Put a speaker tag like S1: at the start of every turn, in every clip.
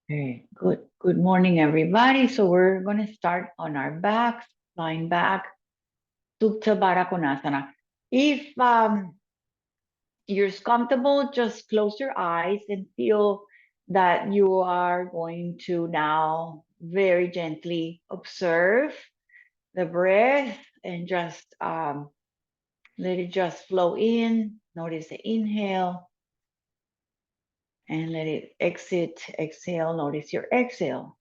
S1: Okay, good. Good morning, everybody. So we're going to start on our backs, lying back, supta bada konasana. If you're comfortable, just close your eyes and feel that you are going to now very gently observe the breath and just let it just flow in. Notice the inhale and let it exit. Exhale. Notice your exhale.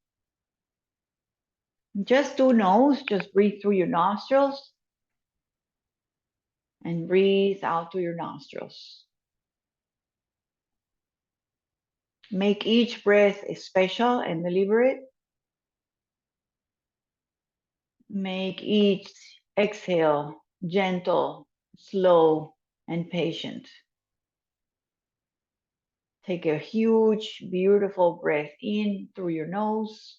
S1: Just do nose, just breathe through your nostrils and breathe out through your nostrils. Make each breath special and deliberate. Make each exhale gentle, slow, and patient. Take a huge, beautiful breath in through your nose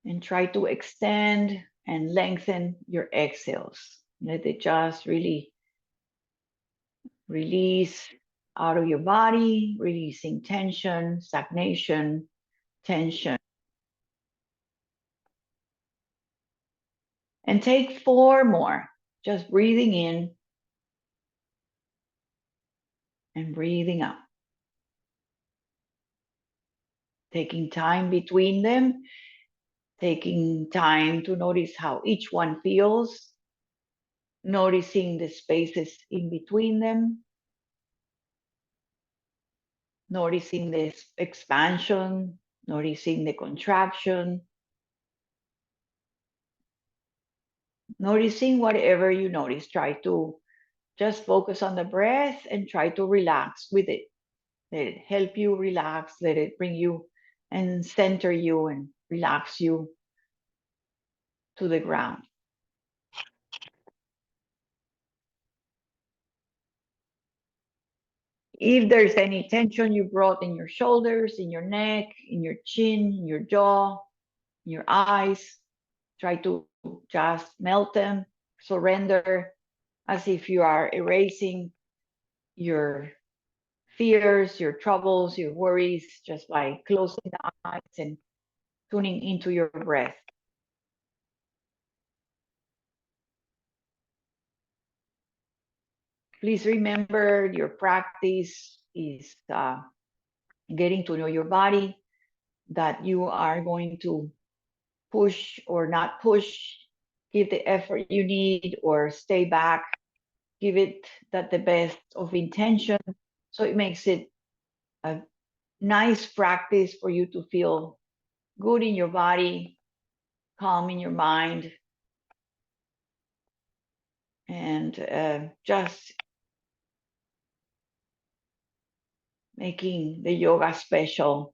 S1: and try to extend and lengthen your exhales. Let it just really release out of your body, releasing tension, stagnation, tension. And take 4 more, just breathing in and breathing out. Taking time between them, taking time to notice how each one feels, noticing the spaces in between them, noticing this expansion, noticing the contraction, noticing whatever you notice. Try to just focus on the breath and try to relax with it. Let it help you relax. Let it bring you and center you and relax you to the ground. If there's any tension you brought in your shoulders, in your neck, in your chin, in your jaw, in your eyes, try to just melt them, surrender as if you are erasing your fears, your troubles, your worries, just by closing the eyes and tuning into your breath. Please remember your practice is getting to know your body, that you are going to push or not push, give the effort you need or stay back, give it that the best of intention. So it makes it a nice practice for you to feel good in your body, calm in your mind, and just making the yoga special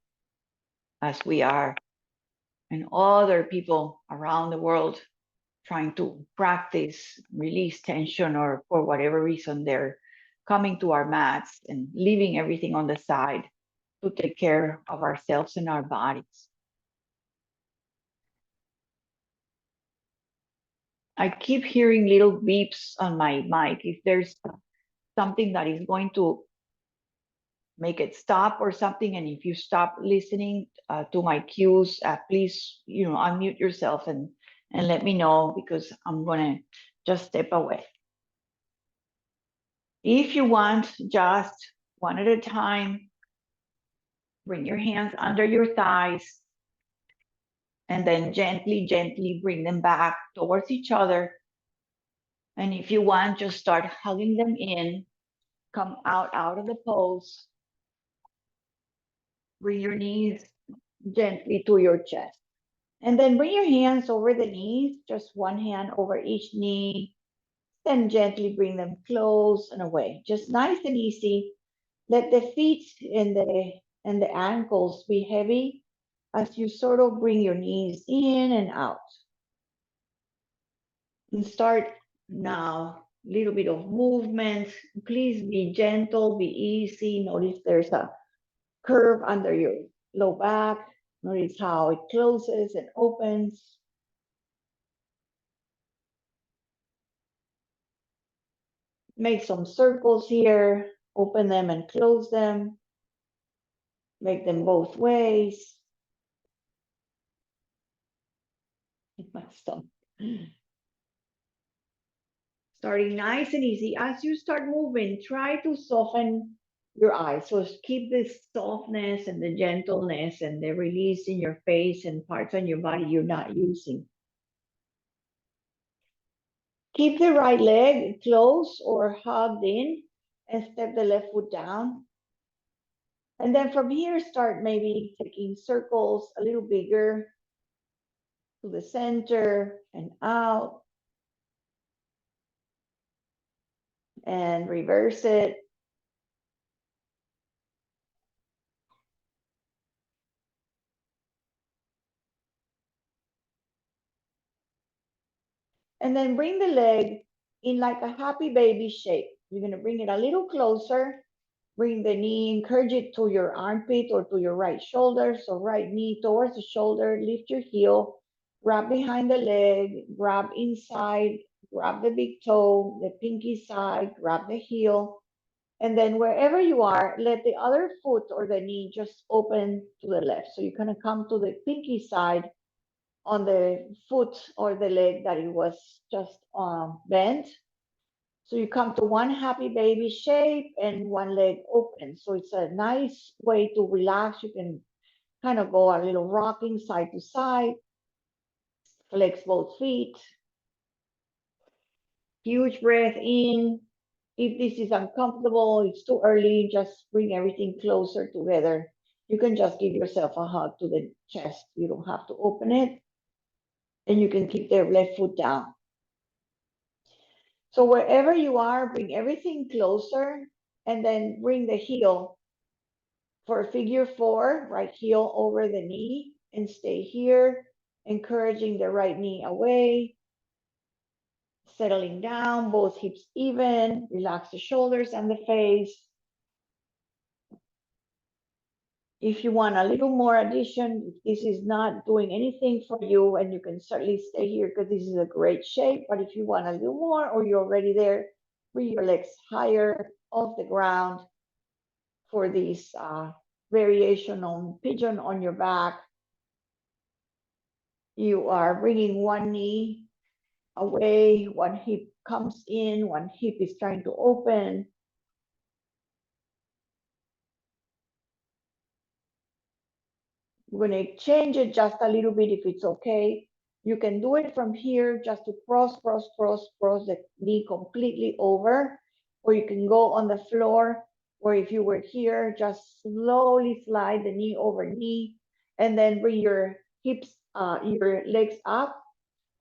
S1: as we are and other people around the world trying to practice release tension, or for whatever reason they're coming to our mats and leaving everything on the side to take care of ourselves and our bodies. I keep hearing little beeps on my mic. If there's something that is going to make it stop or something, and if you stop listening to my cues, please, unmute yourself and let me know, because I'm gonna just step away. If you want, just one at a time, bring your hands under your thighs and then gently, gently bring them back towards each other. And if you want, just start hugging them in, come out of the pose, bring your knees gently to your chest. And then bring your hands over the knees, just one hand over each knee, then gently bring them close and away. Just nice and easy. Let the feet and the ankles be heavy as you sort of bring your knees in and out. And start now, a little bit of movement. Please be gentle, be easy. Notice there's a curve under your low back. Notice how it closes and opens. Make some circles here, open them and close them. Make them both ways. My stomach. Starting nice and easy. As you start moving, try to soften your eyes. So keep this softness and the gentleness and the release in your face and parts on your body you're not using. Keep the right leg close or hugged in and step the left foot down. And then from here, start maybe taking circles a little bigger to the center and out and reverse it. And then bring the leg in like a happy baby shape. You're going to bring it a little closer. Bring the knee, encourage it to your armpit or to your right shoulder. So right knee towards the shoulder, lift your heel, grab behind the leg, grab inside, grab the big toe, the pinky side, grab the heel. And then wherever you are, let the other foot or the knee just open to the left. So you're going to come to the pinky side on the foot or the leg that it was just bent. So you come to one happy baby shape and one leg open. So it's a nice way to relax. You can kind of go a little rocking side to side, flex both feet. Huge breath in. If this is uncomfortable, it's too early, just bring everything closer together. You can just give yourself a hug to the chest. You don't have to open it. And you can keep the left foot down. So wherever you are, bring everything closer and then bring the heel for figure four, right heel over the knee and stay here, encouraging the right knee away, settling down, both hips even, relax the shoulders and the face. If you want a little more addition, if this is not doing anything for you, and you can certainly stay here because this is a great shape, but if you want a little more or you're already there, bring your legs higher off the ground for this variation on pigeon on your back. You are bringing one knee away, one hip comes in, one hip is trying to open. We're going to change it just a little bit if it's okay. You can do it from here just to cross the knee completely over, or you can go on the floor, or if you were here, just slowly slide the knee over knee, and then bring your hips, your legs up,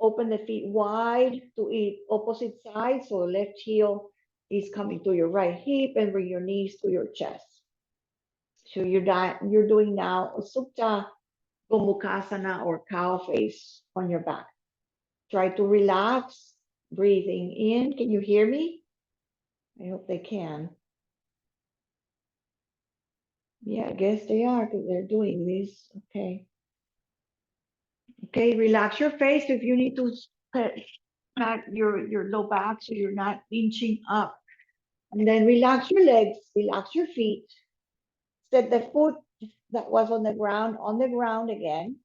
S1: open the feet wide to each opposite side, so left heel is coming to your right hip, and bring your knees to your chest. So you're doing now a supta, Gomukhasana or cow face on your back. Try to relax, breathing in. Can you hear me? I hope they can. Yeah, I guess they are because they're doing this. Okay. Okay, relax your face if you need to pat your low back so you're not inching up. And then relax your legs, relax your feet. Set the foot that was on the ground again.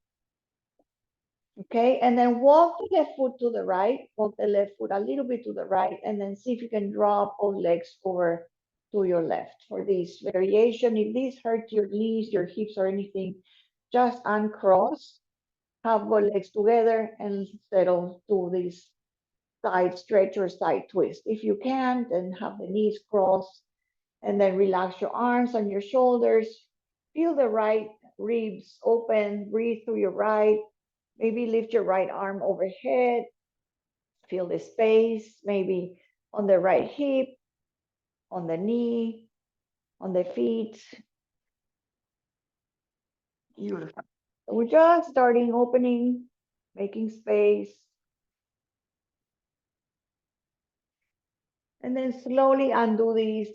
S1: Okay, and then walk the left foot to the right, walk the left foot a little bit to the right, and then see if you can draw both legs over to your left for this variation. If this hurts your knees, your hips, or anything, just uncross, have both legs together, and settle to this side stretch or side twist. If you can, then have the knees crossed, and then relax your arms and your shoulders. Feel the right ribs open, breathe through your right. Maybe lift your right arm overhead. Feel the space, maybe on the right hip, on the knee, on the feet. Beautiful. So we're just starting opening, making space. And then slowly undo these,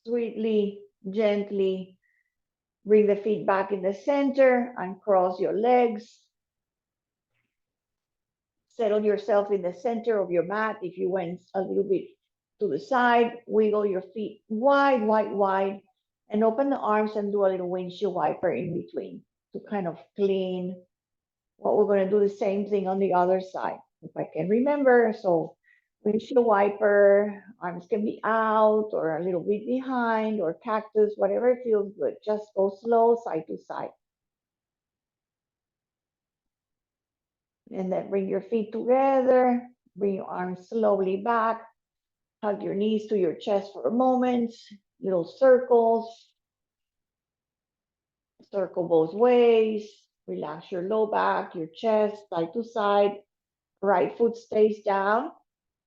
S1: sweetly, gently. Bring the feet back in the center, uncross your legs. Settle yourself in the center of your mat. If you went a little bit to the side, wiggle your feet wide, wide, wide. And open the arms and do a little windshield wiper in between to kind of clean. What we're going to do the same thing on the other side, if I can remember. So windshield wiper, arms can be out or a little bit behind, or cactus, whatever feels good. Just go slow, side to side. And then bring your feet together, bring your arms slowly back, hug your knees to your chest for a moment, little circles, circle both ways, relax your low back, your chest, side to side, right foot stays down.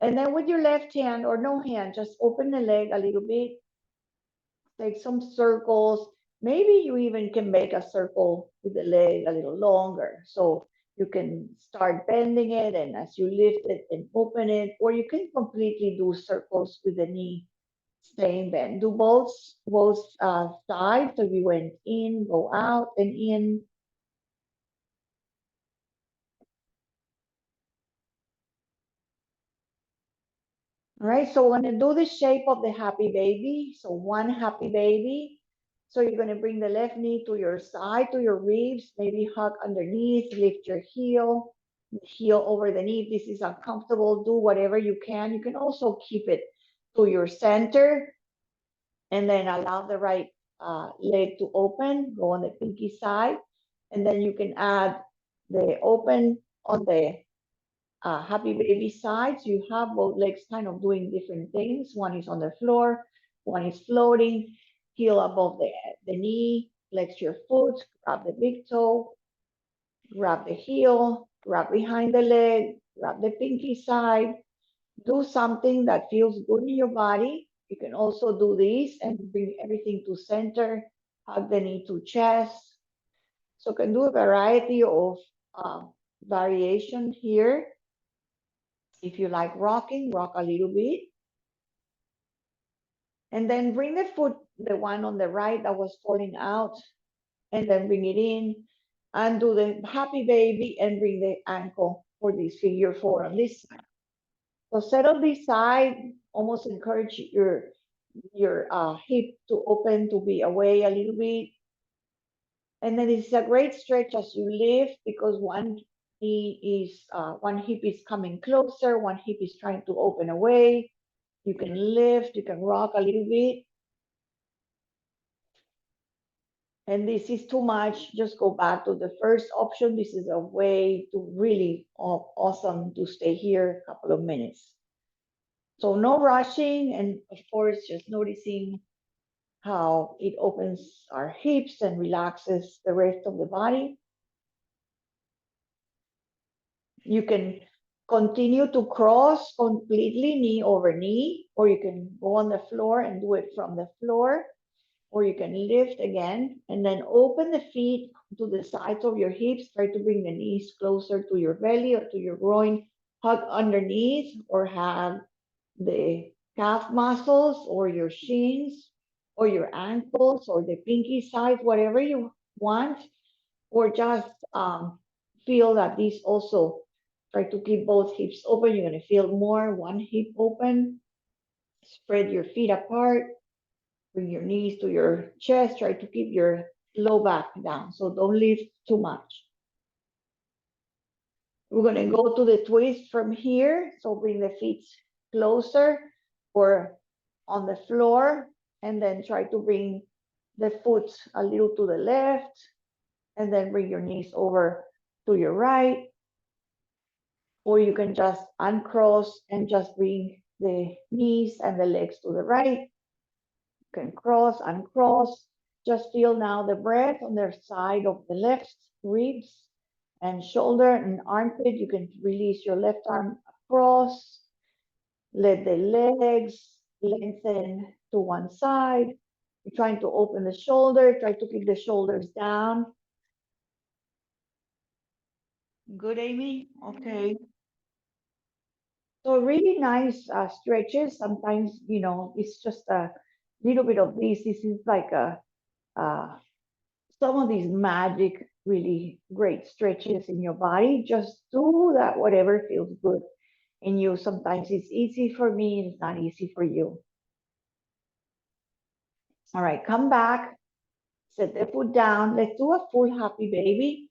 S1: And then with your left hand or no hand, just open the leg a little bit, take some circles. Maybe you even can make a circle with the leg a little longer. So you can start bending it, and as you lift it and open it, or you can completely do circles with the knee staying bent. Do both sides. So you went in, go out and in. All right, so we're gonna do the shape of the happy baby. So one happy baby. So you're gonna bring the left knee to your side, to your ribs, maybe hug underneath, lift your heel over the knee. If this is uncomfortable, do whatever you can. You can also keep it to your center and then allow the right leg to open, go on the pinky side. And then you can add the open on the happy baby sides. You have both legs kind of doing different things. One is on the floor, one is floating, heel above the knee, flex your foot, grab the big toe, grab the heel, grab behind the leg, grab the pinky side. Do something that feels good in your body. You can also do this and bring everything to center, hug the knee to chest. So you can do a variety of variation here. If you like rocking, rock a little bit. And then bring the foot, the one on the right that was falling out, and then bring it in and do the happy baby and bring the ankle for this figure four on this side. So settle this side, almost encourage your hip to open, to be away a little bit. And then it's a great stretch as you lift, because one one hip is coming closer, one hip is trying to open away. You can lift, you can rock a little bit. And this is too much, just go back to the first option. This is a way to really awesome to stay here a couple of minutes. So no rushing, and of course, just noticing how it opens our hips and relaxes the rest of the body. You can continue to cross completely knee over knee, or you can go on the floor and do it from the floor, or you can lift again and then open the feet to the sides of your hips. Try to bring the knees closer to your belly or to your groin. Hug underneath, or have the calf muscles or your shins or your ankles or the pinky side, whatever you want, or just feel that this also, try to keep both hips open. You're going to feel more one hip open. Spread your feet apart. Bring your knees to your chest. Try to keep your low back down. So don't lift too much. We're going to go to the twist from here. So bring the feet closer or on the floor, and then try to bring the foot a little to the left, and then bring your knees over to your right. Or you can just uncross and just bring the knees and the legs to the right. You can cross, uncross. Just feel now the breath on the side of the left ribs and shoulder and armpit. You can release your left arm across. Let the legs lengthen to one side. You're trying to open the shoulder. Try to keep the shoulders down. Good, Amy? Okay. So really nice stretches. Sometimes, it's just a little bit of this. This is like some of these magic, really great stretches in your body. Just do that, whatever feels good in you. Sometimes it's easy for me, it's not easy for you. All right, come back, set the foot down. Let's do a full happy baby.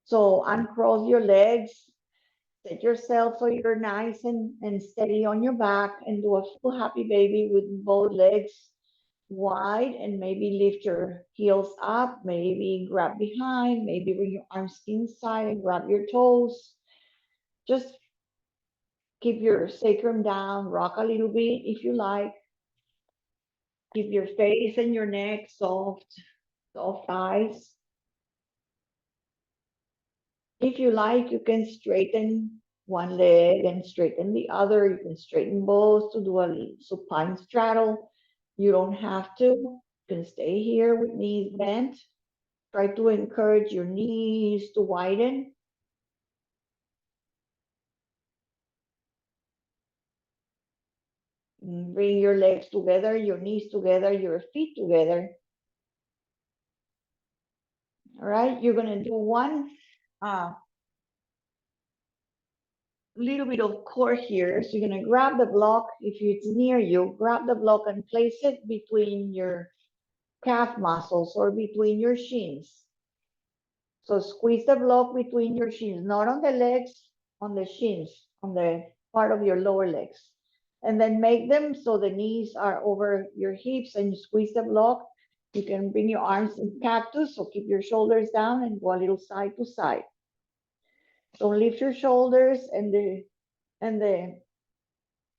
S1: So uncross your legs, set yourself so you're nice and steady on your back, and do a full happy baby with both legs wide, and maybe lift your heels up, maybe grab behind, maybe bring your arms inside and grab your toes. Just keep your sacrum down, rock a little bit if you like. Keep your face and your neck soft, soft eyes. If you like, you can straighten one leg and straighten the other. You can straighten both to do a supine straddle. You don't have to. You can stay here with knees bent. Try to encourage your knees to widen. Bring your legs together, your knees together, your feet together. All right, you're gonna do one little bit of core here. So you're gonna grab the block, if it's near you, grab the block and place it between your calf muscles or between your shins. So squeeze the block between your shins, not on the legs, on the shins, on the part of your lower legs. And then make them so the knees are over your hips and you squeeze the block. You can bring your arms in cactus, so keep your shoulders down and go a little side to side. So lift your shoulders and the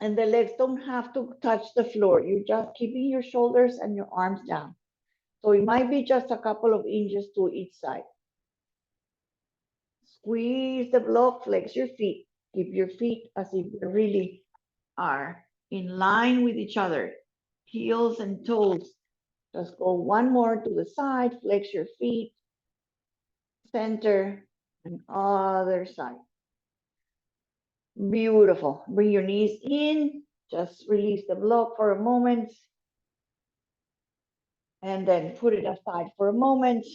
S1: legs don't have to touch the floor. You're just keeping your shoulders and your arms down. So it might be just a couple of inches to each side. Squeeze the block, flex your feet. Keep your feet as if they really are in line with each other. Heels and toes. Just go one more to the side, flex your feet, center, and other side. Beautiful. Bring your knees in. Just release the block for a moment. And then put it aside for a moment.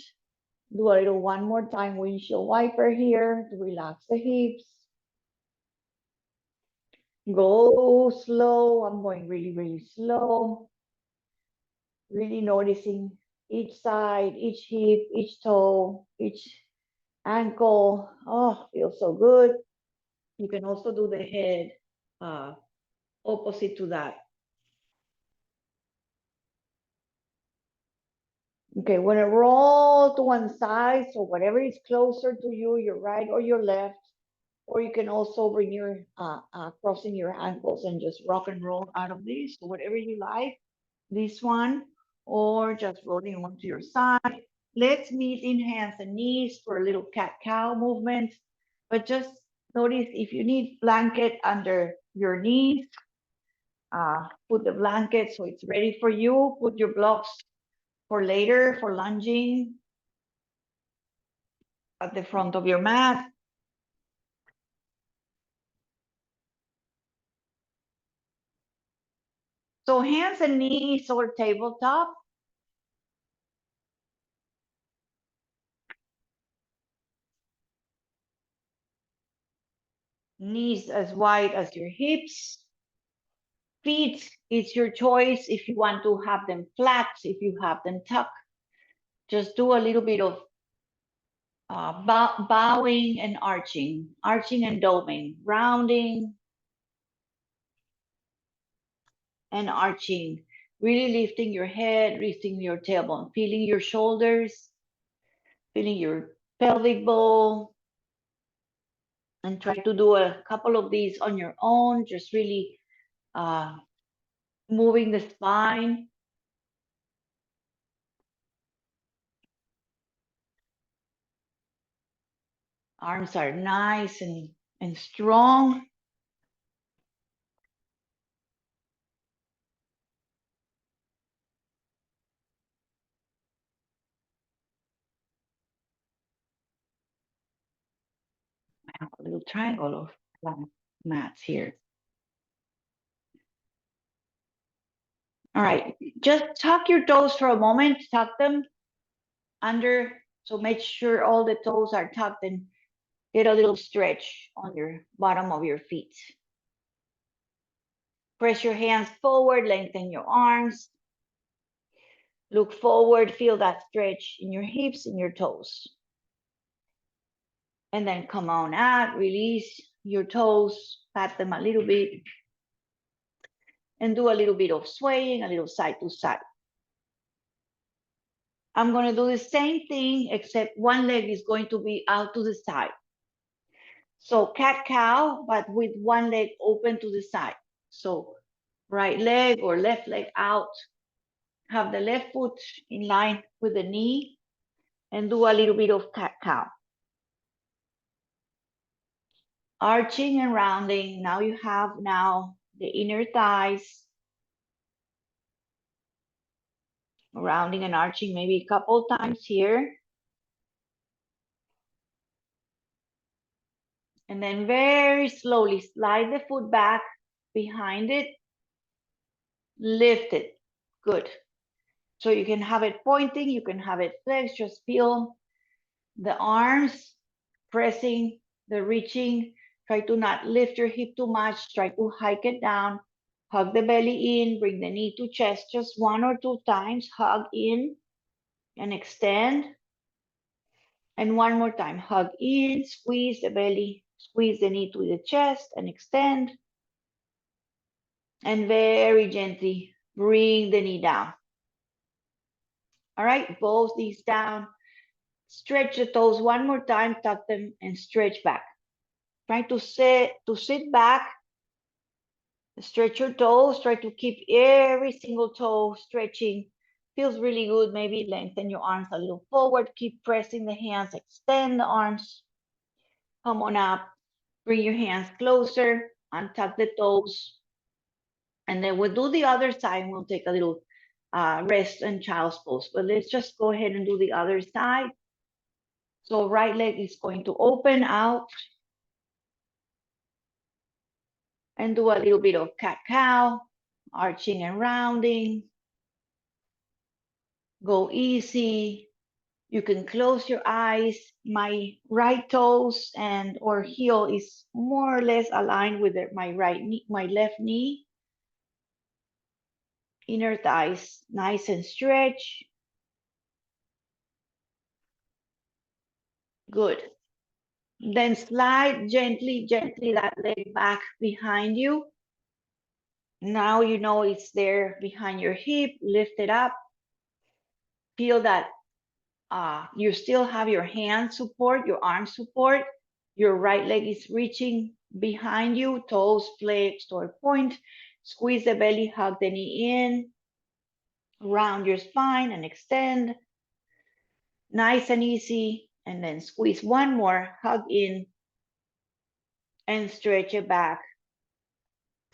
S1: Do a little one more time windshield wiper here to relax the hips. Go slow. I'm going really, really slow. Really noticing each side, each hip, each toe, each ankle. Oh, feels so good. You can also do the head opposite to that. Okay, when it roll to one side, so whatever is closer to you, your right or your left, or you can also bring your crossing your ankles and just rock and roll out of this. So whatever you like, this one, or just rolling one to your side. Let's meet in hands and knees for a little cat-cow movement. But just notice if you need blanket under your knees, put the blanket so it's ready for you. Put your blocks for later, for lunging at the front of your mat. So hands and knees or tabletop. Knees as wide as your hips. Feet, it's your choice if you want to have them flat, if you have them tucked. Just do a little bit of bowing and arching and doming, rounding and arching, really lifting your head, lifting your tailbone, feeling your shoulders, feeling your pelvic bowl, and try to do a couple of these on your own, just really moving the spine. Arms are nice and strong. I have a little triangle of mats here. All right, just tuck your toes for a moment, tuck them under, so make sure all the toes are tucked and get a little stretch on your bottom of your feet. Press your hands forward, lengthen your arms. Look forward, feel that stretch in your hips and your toes. And then come on out, release your toes, pat them a little bit, and do a little bit of swaying, a little side to side. I'm going to do the same thing, except one leg is going to be out to the side. So cat-cow, but with one leg open to the side. So right leg or left leg out. Have the left foot in line with the knee and do a little bit of cat-cow. Arching and rounding. Now you have the inner thighs. Rounding and arching maybe a couple times here. And then very slowly slide the foot back behind it. Lift it. Good. So you can have it pointing, you can have it flexed, just feel the arms pressing, the reaching. Try to not lift your hip too much. Try to hike it down. Hug the belly in, bring the knee to chest just 1 or 2 times. Hug in and extend. And one more time, hug in, squeeze the belly, squeeze the knee to the chest and extend. And very gently bring the knee down. All right, both knees down. Stretch the toes one more time, tuck them and stretch back. Try to sit back, stretch your toes, try to keep every single toe stretching. Feels really good. Maybe lengthen your arms a little forward, keep pressing the hands, extend the arms. Come on up, bring your hands closer, untuck the toes. And then we'll do the other side. We'll take a little rest and child's pose. But let's just go ahead and do the other side. So right leg is going to open out. And do a little bit of cat-cow, arching and rounding. Go easy. You can close your eyes. My right toes and or heel is more or less aligned with my right knee, my left knee. Inner thighs nice and stretch. Good. Then slide gently that leg back behind you. Now you know it's there behind your hip. Lift it up. Feel that you still have your hand support, your arm support. Your right leg is reaching behind you, toes flexed or point. Squeeze the belly, hug the knee in. Round your spine and extend. Nice and easy. And then squeeze one more, hug in, and stretch it back.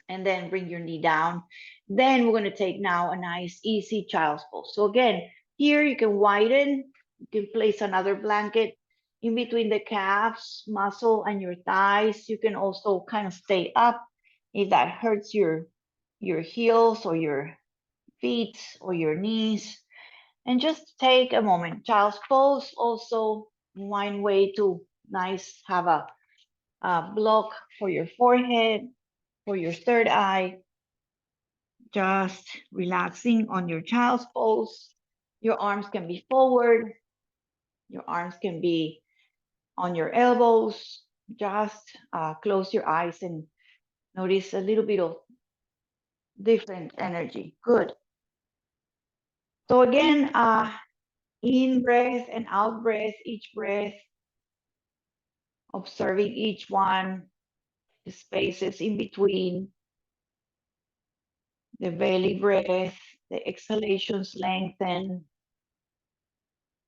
S1: And then bring your knee down. Then we're going to take now a nice, easy child's pose. So again, here you can widen. You can place another blanket in between the calves, muscle, and your thighs. You can also kind of stay up if that hurts your heels or your feet or your knees. And just take a moment. Child's pose also one way to have a block for your forehead, for your third eye. Just relaxing on your child's pose. Your arms can be forward. Your arms can be on your elbows. Just close your eyes and notice a little bit of different energy. Good. So again, in breath and out breath, each breath, observing each one, the spaces in between, the belly breath, the exhalations lengthen.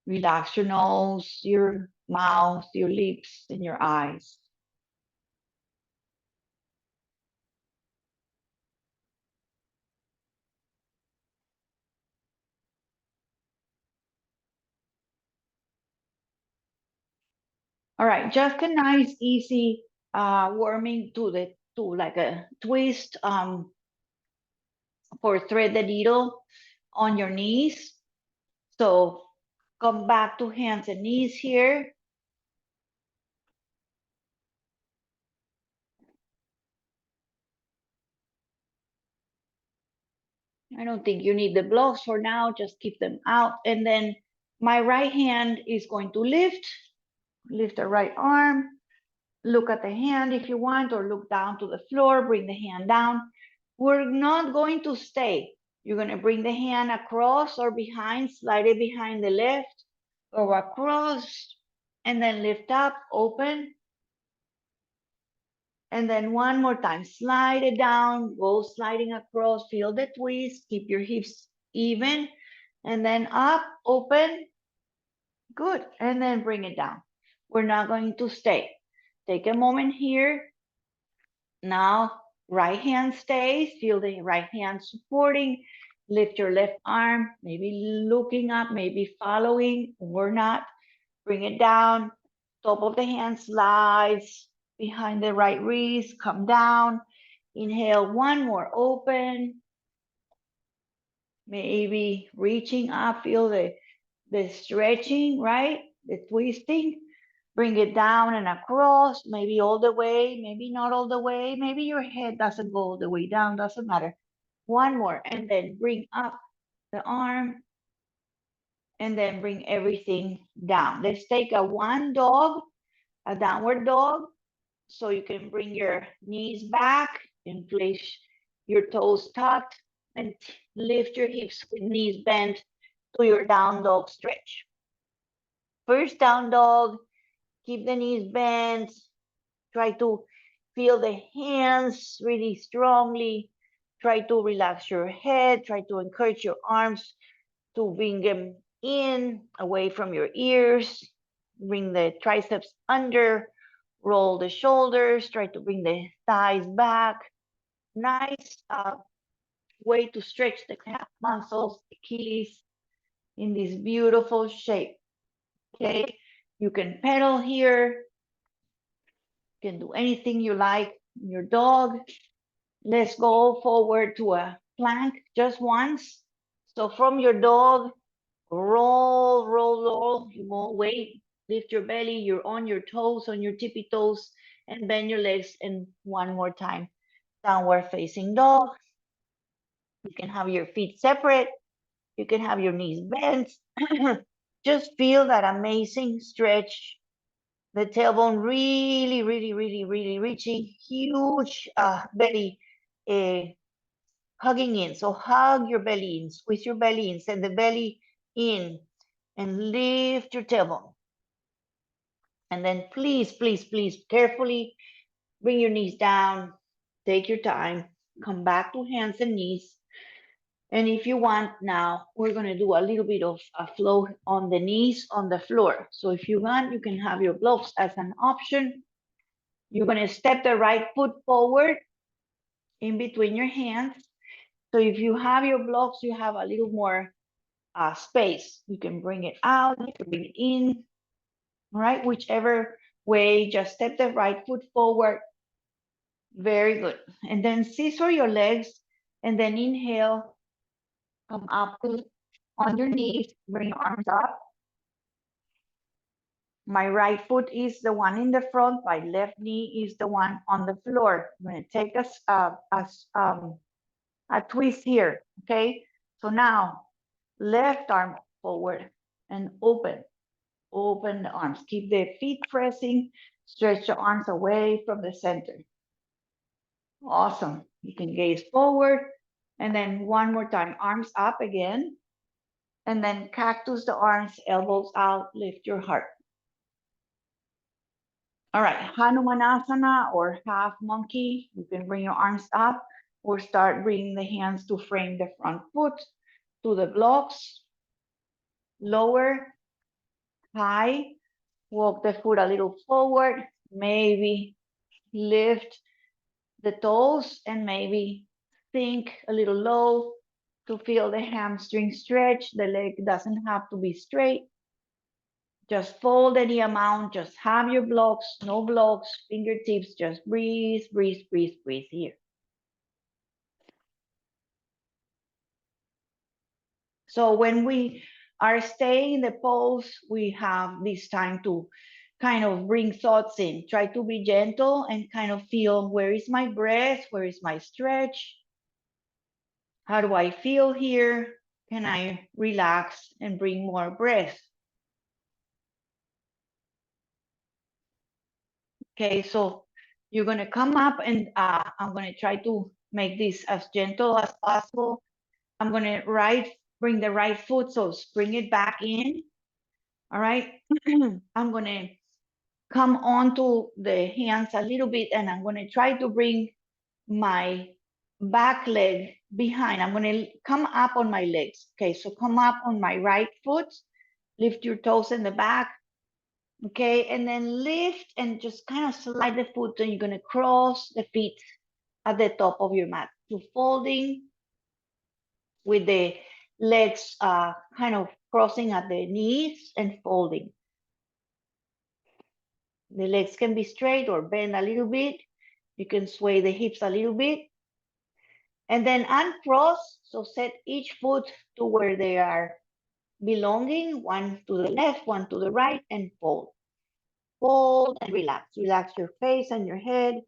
S1: Relax your nose, your mouth, your lips, and your eyes. All right, just a nice, easy warming to like a twist for thread the needle on your knees. So come back to hands and knees here. I don't think you need the blocks for now, just keep them out. And then my right hand is going to lift the right arm, look at the hand if you want, or look down to the floor, bring the hand down. We're not going to stay. You're going to bring the hand across or behind, slide it behind the left or across, and then lift up, open. And then one more time, slide it down, go sliding across, feel the twist, keep your hips even, and then up, open, good, and then bring it down. We're not going to stay. Take a moment here. Now, right hand stays, feel the right hand supporting, lift your left arm, maybe looking up, maybe following or not, bring it down, top of the hand slides behind the right wrist, come down, inhale, one more, open, maybe reaching up, feel the stretching, right? The twisting, bring it down and across, maybe all the way, maybe not all the way, maybe your head doesn't go all the way down, doesn't matter. One more, and then bring up the arm, and then bring everything down. Let's take a one dog, a downward dog, so you can bring your knees back and place your toes tucked and lift your hips with knees bent to your down dog stretch. First down dog, keep the knees bent, try to feel the hands really strongly, try to relax your head, try to encourage your arms to bring them in, away from your ears, bring the triceps under, roll the shoulders, try to bring the thighs back. Nice way to stretch the calf muscles, Achilles in this beautiful shape. Okay, you can pedal here, you can do anything you like. Your dog. Let's go forward to a plank just once. So from your dog, roll, roll, roll. You won't wait. Lift your belly. You're on your toes, on your tippy toes, and bend your legs. And one more time, downward facing dog. You can have your feet separate. You can have your knees bent. Just feel that amazing stretch. The tailbone really, really, really, really reaching. Huge belly hugging in. So hug your belly in, squeeze your belly in, send the belly in, and lift your tailbone. And then please, please, please, carefully bring your knees down. Take your time. Come back to hands and knees. And if you want now, we're going to do a little bit of a flow on the knees on the floor. So if you want, you can have your blocks as an option. You're going to step the right foot forward in between your hands. So if you have your blocks, you have a little more space. You can bring it out, you can bring it in, right? Whichever way, just step the right foot forward. Very good. And then scissor your legs, and then inhale, come up on your knees, bring your arms up. My right foot is the one in the front, my left knee is the one on the floor. I'm gonna take a twist here, okay? So now, left arm forward and open. Open the arms. Keep the feet pressing. Stretch the arms away from the center. Awesome. You can gaze forward. And then one more time. Arms up again. And then cactus the arms, elbows out. Lift your heart. All right. Hanumanasana or half monkey. You can bring your arms up or start bringing the hands to frame the front foot to the blocks. Lower, high. Walk the foot a little forward. Maybe lift the toes and maybe sink a little low to feel the hamstring stretch. The leg doesn't have to be straight. Just fold any amount. Just have your blocks, no blocks, fingertips. Just breathe, breathe, breathe, breathe here. So when we are staying in the pose, we have this time to kind of bring thoughts in. Try to be gentle and kind of feel, where is my breath? Where is my stretch? How do I feel here? Can I relax and bring more breath? Okay, so you're gonna come up and I'm gonna try to make this as gentle as possible. I'm gonna bring the right foot, so bring it back in. All right. I'm gonna come onto the hands a little bit and I'm gonna try to bring my back leg behind. I'm gonna come up on my legs. Okay, so come up on my right foot, lift your toes in the back. Okay, and then lift and just kind of slide the foot and you're gonna cross the feet at the top of your mat. So folding with the legs kind of crossing at the knees and folding. The legs can be straight or bend a little bit. You can sway the hips a little bit. And then uncross, so set each foot to where they are belonging, one to the left, one to the right, and fold. Fold and relax. Relax your face and your head.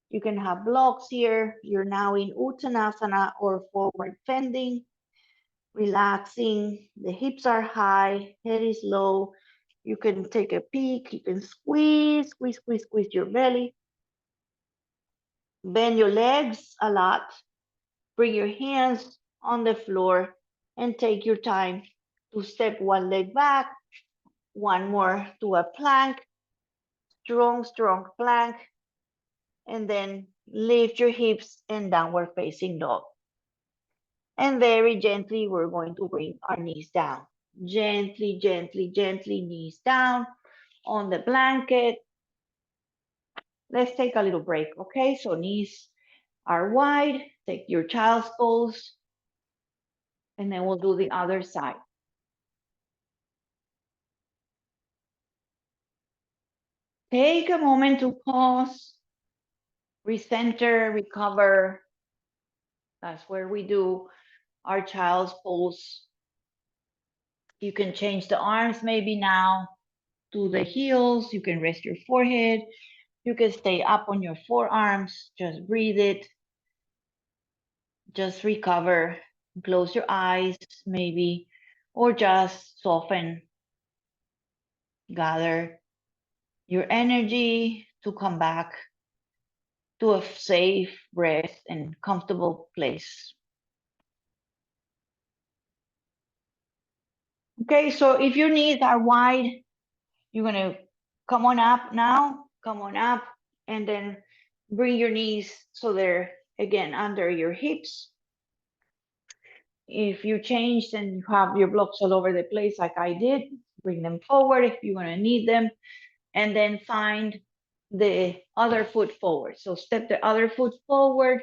S1: You can have blocks here. You're now in Uttanasana or forward bending. Relaxing. The hips are high, head is low. You can take a peek. You can squeeze, squeeze, squeeze, squeeze your belly. Bend your legs a lot. Bring your hands on the floor and take your time to step one leg back, one more to a plank, strong, strong plank, and then lift your hips and downward facing dog. And very gently, we're going to bring our knees down. Gently, gently, gently, knees down on the blanket. Let's take a little break, okay? So knees are wide. Take your child's pose, and then we'll do the other side. Take a moment to pause, recenter, recover. That's where we do our child's pose. You can change the arms maybe now to the heels. You can rest your forehead. You can stay up on your forearms. Just breathe it. Just recover. Close your eyes maybe, or just soften. Gather your energy to come back to a safe breath and comfortable place. Okay, so if your knees are wide, you're gonna come on up now, come on up, and then bring your knees so they're again under your hips. If you changed and you have your blocks all over the place like I did, bring them forward if you're gonna need them, and then find the other foot forward. So step the other foot forward,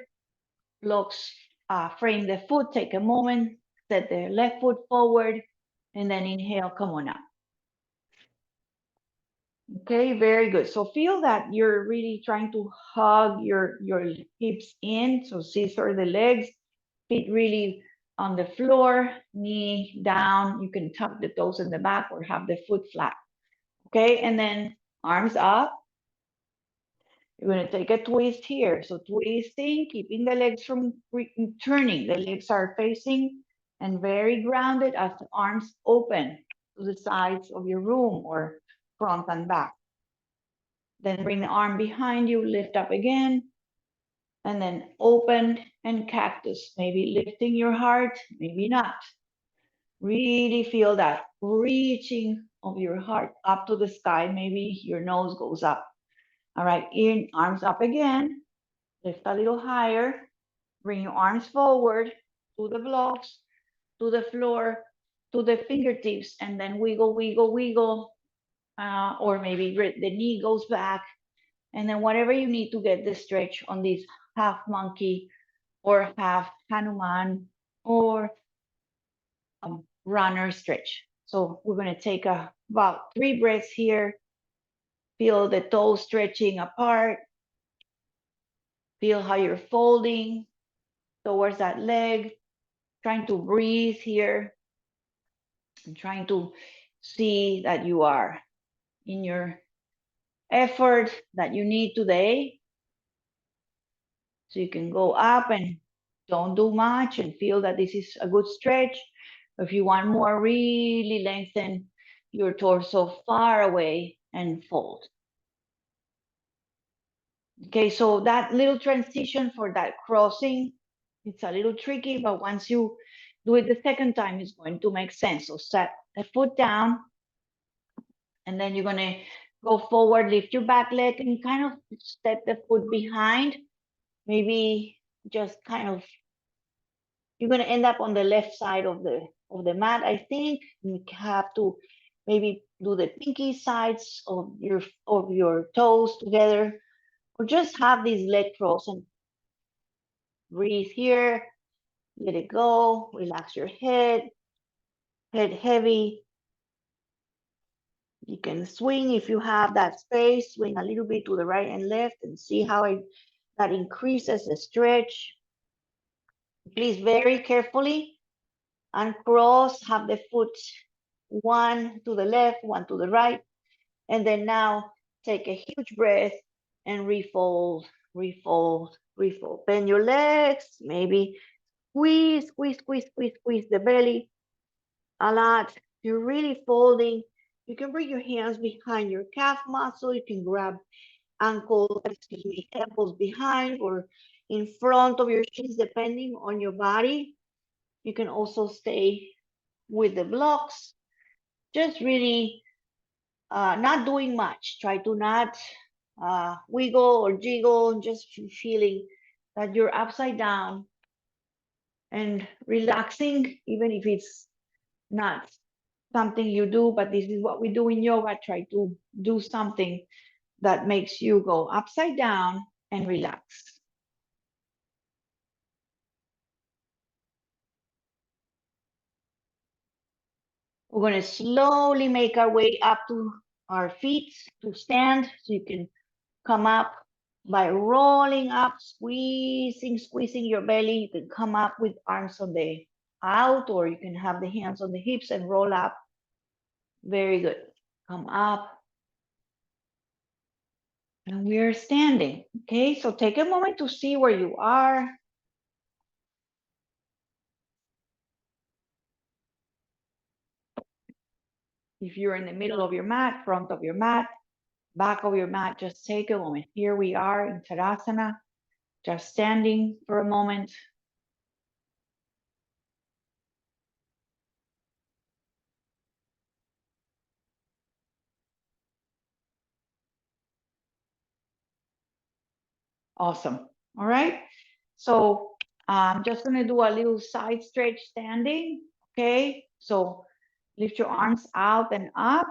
S1: blocks frame the foot, take a moment, set the left foot forward, and then inhale, come on up. Okay, very good. So feel that you're really trying to hug your hips in. So scissor the legs, feet really on the floor, knee down. You can tuck the toes in the back or have the foot flat. Okay, and then arms up. You're going to take a twist here. So twisting, keeping the legs from turning. The legs are facing and very grounded as the arms open to the sides of your room or front and back. Then bring the arm behind you, lift up again, and then open and cactus. Maybe lifting your heart, maybe not. Really feel that reaching of your heart up to the sky. Maybe your nose goes up. All right, in arms up again. Lift a little higher. Bring your arms forward to the blocks, to the floor, to the fingertips, and then wiggle, wiggle, wiggle. Or maybe the knee goes back. And then whatever you need to get the stretch on this half monkey or half Hanuman or runner stretch. So we're going to take about 3 breaths here. Feel the toes stretching apart. Feel how you're folding towards that leg. Trying to breathe here. And trying to see that you are in your effort that you need today. So you can go up and don't do much and feel that this is a good stretch. If you want more, really lengthen your torso far away and fold. Okay, so that little transition for that crossing, it's a little tricky, but once you do it the second time, it's going to make sense. So set the foot down, and then you're gonna go forward, lift your back leg, and kind of step the foot behind. Maybe just kind of, you're gonna end up on the left side of the mat. I think you have to maybe do the pinky sides of your toes together, or just have these leg cross and breathe here. Let it go. Relax your head. Head heavy. You can swing if you have that space. Swing a little bit to the right and left and see how that increases the stretch. Please very carefully uncross. Have the foot one to the left, one to the right. And then now take a huge breath and refold, refold, refold. Bend your legs. Maybe squeeze, squeeze, squeeze, squeeze, squeeze the belly a lot. You're really folding. You can bring your hands behind your calf muscle. You can grab elbows behind or in front of your shins, depending on your body. You can also stay with the blocks. Just really not doing much. Try to not wiggle or jiggle, just feeling that you're upside down and relaxing, even if it's not something you do, but this is what we do in yoga. Try to do something that makes you go upside down and relax. We're going to slowly make our way up to our feet to stand. So you can come up by rolling up, squeezing your belly. You can come up with arms on the out, or you can have the hands on the hips and roll up. Very good. Come up. And we are standing. Okay, so take a moment to see where you are. If you're in the middle of your mat, front of your mat, back of your mat, just take a moment. Here we are in Tadasana, just standing for a moment. Awesome. All right. So I'm just going to do a little side stretch standing. Okay. So lift your arms out and up.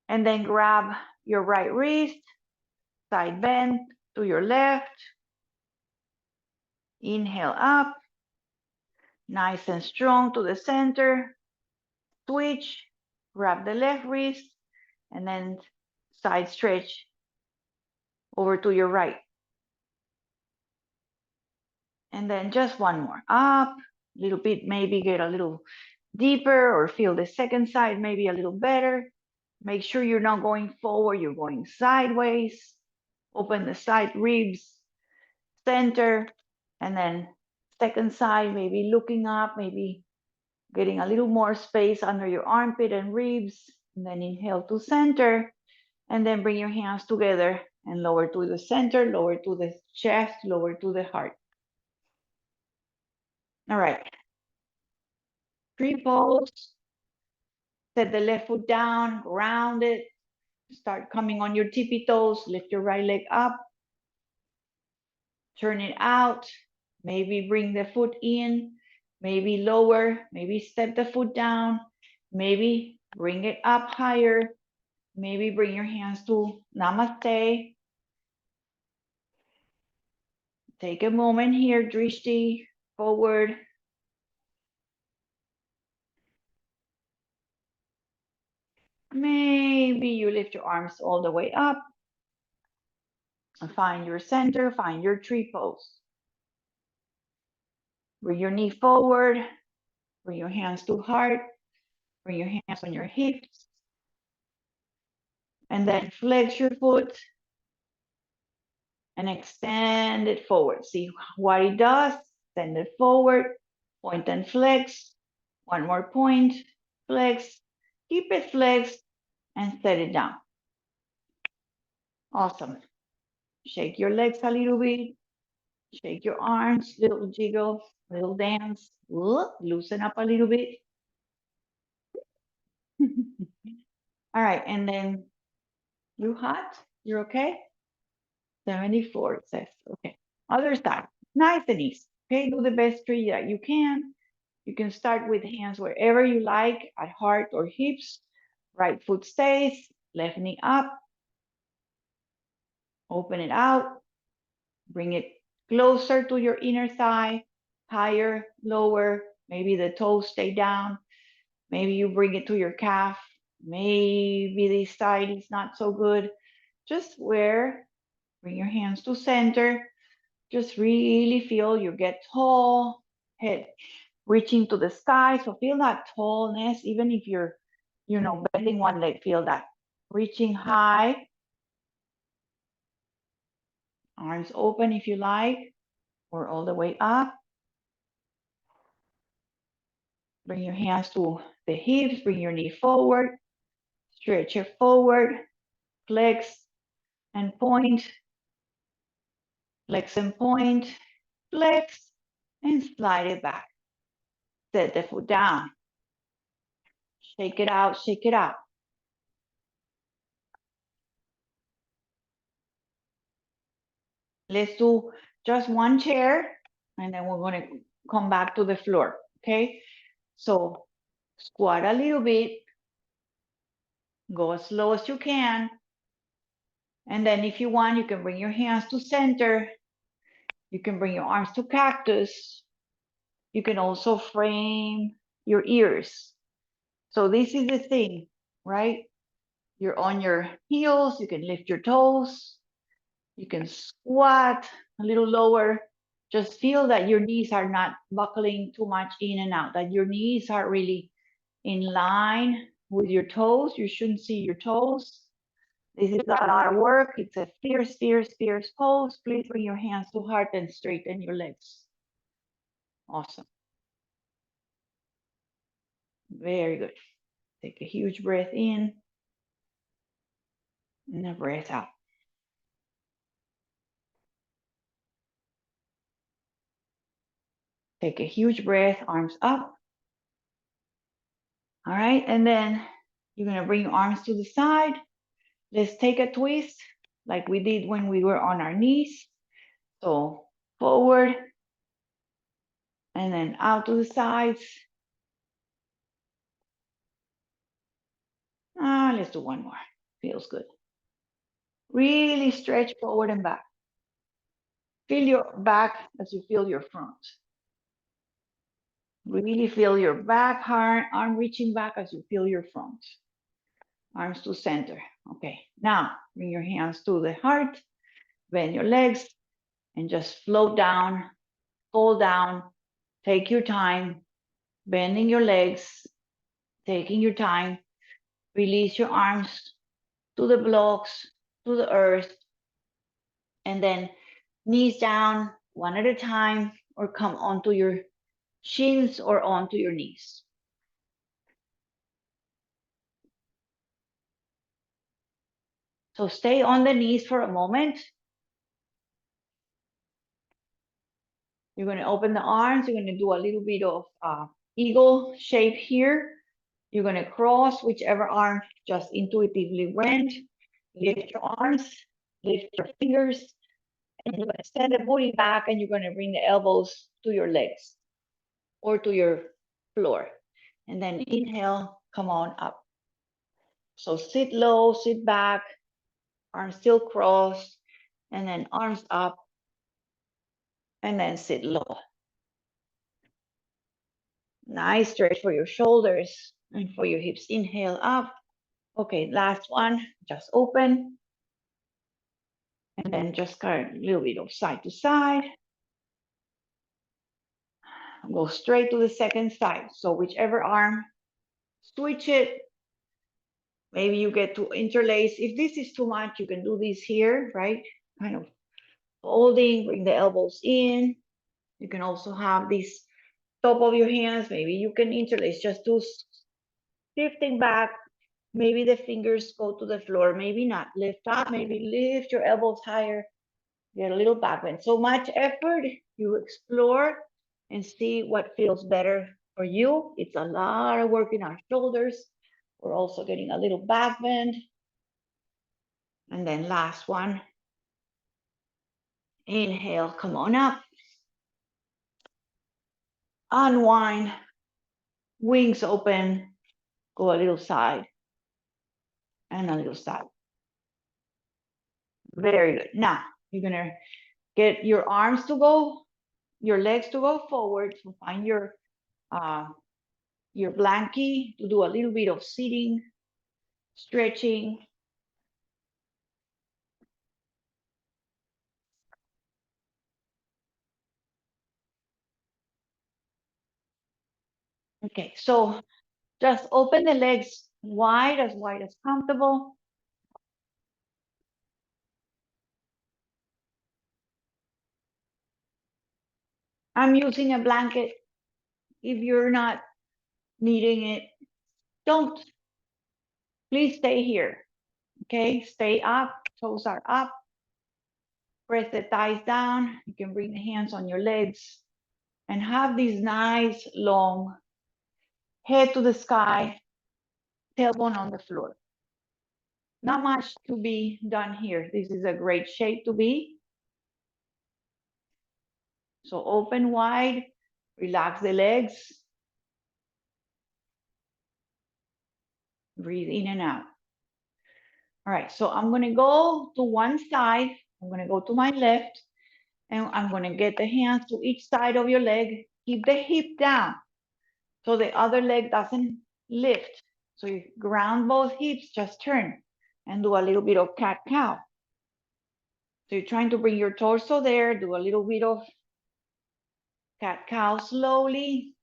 S1: And then grab your right wrist, side bend to your left. Inhale up. Nice and strong to the center. Switch. Grab the left wrist. And then side stretch over to your right. And then just one more. Up. A little bit, maybe get a little deeper or feel the second side maybe a little better. Make sure you're not going forward, you're going sideways. Open the side ribs, center, and then second side, maybe looking up, maybe getting a little more space under your armpit and ribs. And then inhale to center, and then bring your hands together and lower to the center, lower to the chest, lower to the heart. All right. Tree pose. Set the left foot down, ground it. Start coming on your tippy toes. Lift your right leg up. Turn it out. Maybe bring the foot in. Maybe lower. Maybe step the foot down. Maybe bring it up higher. Maybe bring your hands to namaste. Take a moment here, drishti, forward. Maybe you lift your arms all the way up. And find your center, find your tree pose. Bring your knee forward. Bring your hands to heart. Bring your hands on your hips. And then flex your foot. and extend it forward. See what it does. Send it forward, point and flex. One more point, flex. Keep it flexed and set it down. Awesome. Shake your legs a little bit. Shake your arms, little jiggle, little dance. Loosen up a little bit. All right, and then you hot? You're okay? 74, it says. Okay. Other side. Nice and easy. Okay, do the best tree that you can. You can start with hands wherever you like, at heart or hips. Right foot stays, left knee up. Open it out. Bring it closer to your inner thigh, higher, lower. Maybe the toes stay down. Maybe you bring it to your calf. Maybe this side is not so good. Just where, bring your hands to center. Just really feel you get tall, head reaching to the sky. So feel that tallness, even if you're, bending one leg, feel that. Reaching high, arms open if you like, or all the way up. Bring your hands to the hips, bring your knee forward, stretch it forward, flex and point, flex and point, flex and slide it back. Set the foot down. Shake it out, shake it out. Let's do just one chair and then we're going to come back to the floor, okay? So squat a little bit, go as slow as you can. And then if you want, you can bring your hands to center. You can bring your arms to cactus. You can also frame your ears. So this is the thing, right? You're on your heels, you can lift your toes, you can squat a little lower. Just feel that your knees are not buckling too much in and out, that your knees are really in line with your toes. You shouldn't see your toes. This is a lot of work. It's a fierce, fierce, fierce pose. Please bring your hands to heart and straighten your legs. Awesome. Very good. Take a huge breath in and a breath out. Take a huge breath, arms up. All right, and then you're gonna bring your arms to the side. Let's take a twist like we did when we were on our knees. So forward and then out to the sides. Let's do one more. Feels good. Really stretch forward and back. Feel your back as you feel your front. Really feel your back, arm reaching back as you feel your front. Arms to center. Okay, now bring your hands to the heart, bend your legs, and just float down, fall down. Take your time, bending your legs, taking your time. Release your arms to the blocks, to the earth, and then knees down one at a time, or come onto your shins or onto your knees. So stay on the knees for a moment. You're going to open the arms. You're going to do a little bit of eagle shape here. You're going to cross whichever arm just intuitively went. Lift your arms, lift your fingers, and you're going to send the booty back, and you're going to bring the elbows to your legs or to your floor. And then inhale, come on up. So sit low, sit back, arms still crossed, and then arms up, and then sit low. Nice stretch for your shoulders and for your hips. Inhale up. Okay, last one, just open. And then just kind of a little bit of side to side. Go straight to the second side. So whichever arm, switch it. Maybe you get to interlace. If this is too much, you can do this here, right? Kind of folding, bring the elbows in. You can also have this top of your hands. Maybe you can interlace, just do shifting back. Maybe the fingers go to the floor, maybe not. Lift up, maybe lift your elbows higher. Get a little back bend. So much effort, you explore and see what feels better for you. It's a lot of work in our shoulders. We're also getting a little back bend. And then last one. Inhale, come on up. Unwind, wings open, go a little side and a little side. Very good. Now, you're gonna get your arms to go, your legs to go forward. So find your blankie to do a little bit of sitting, stretching. Okay, so just open the legs wide as comfortable. I'm using a blanket. If you're not needing it, don't. Please stay here. Okay, stay up, toes are up. Press the thighs down. You can bring the hands on your legs and have this nice long head to the sky, tailbone on the floor. Not much to be done here. This is a great shape to be. So open wide, relax the legs. Breathe in and out. All right, so I'm gonna go to one side. I'm gonna go to my left, and I'm gonna get the hands to each side of your leg. Keep the hip down so the other leg doesn't lift. So you ground both hips, just turn and do a little bit of cat-cow. So you're trying to bring your torso there, do a little bit of cat-cow slowly.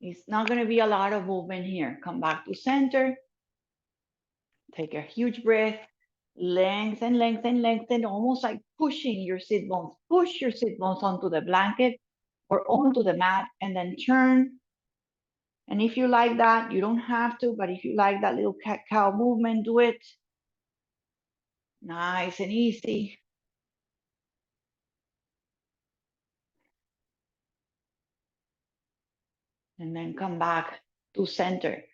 S1: It's not gonna be a lot of movement here. Come back to center. Take a huge breath. Lengthen, lengthen, lengthen, almost like pushing your sit bones. Push your sit bones onto the blanket or onto the mat and then turn. And if you like that, you don't have to, but if you like that little cat-cow movement, do it. Nice and easy. And then come back to center.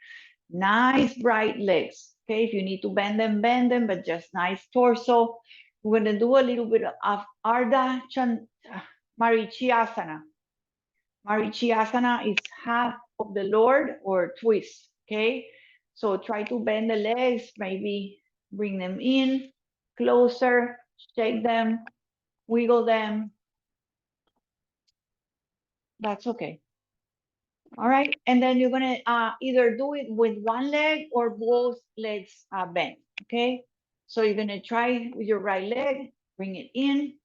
S1: Nice bright legs. Okay, if you need to bend them, but just nice torso. We're gonna do a little bit of Ardha Marichyasana. Marichyasana is half of the Lord or twist. Okay, so try to bend the legs, maybe bring them in closer, shake them, wiggle them. That's okay. All right, and then you're gonna either do it with one leg or both legs bent, okay? So you're gonna try with your right leg, bring it in,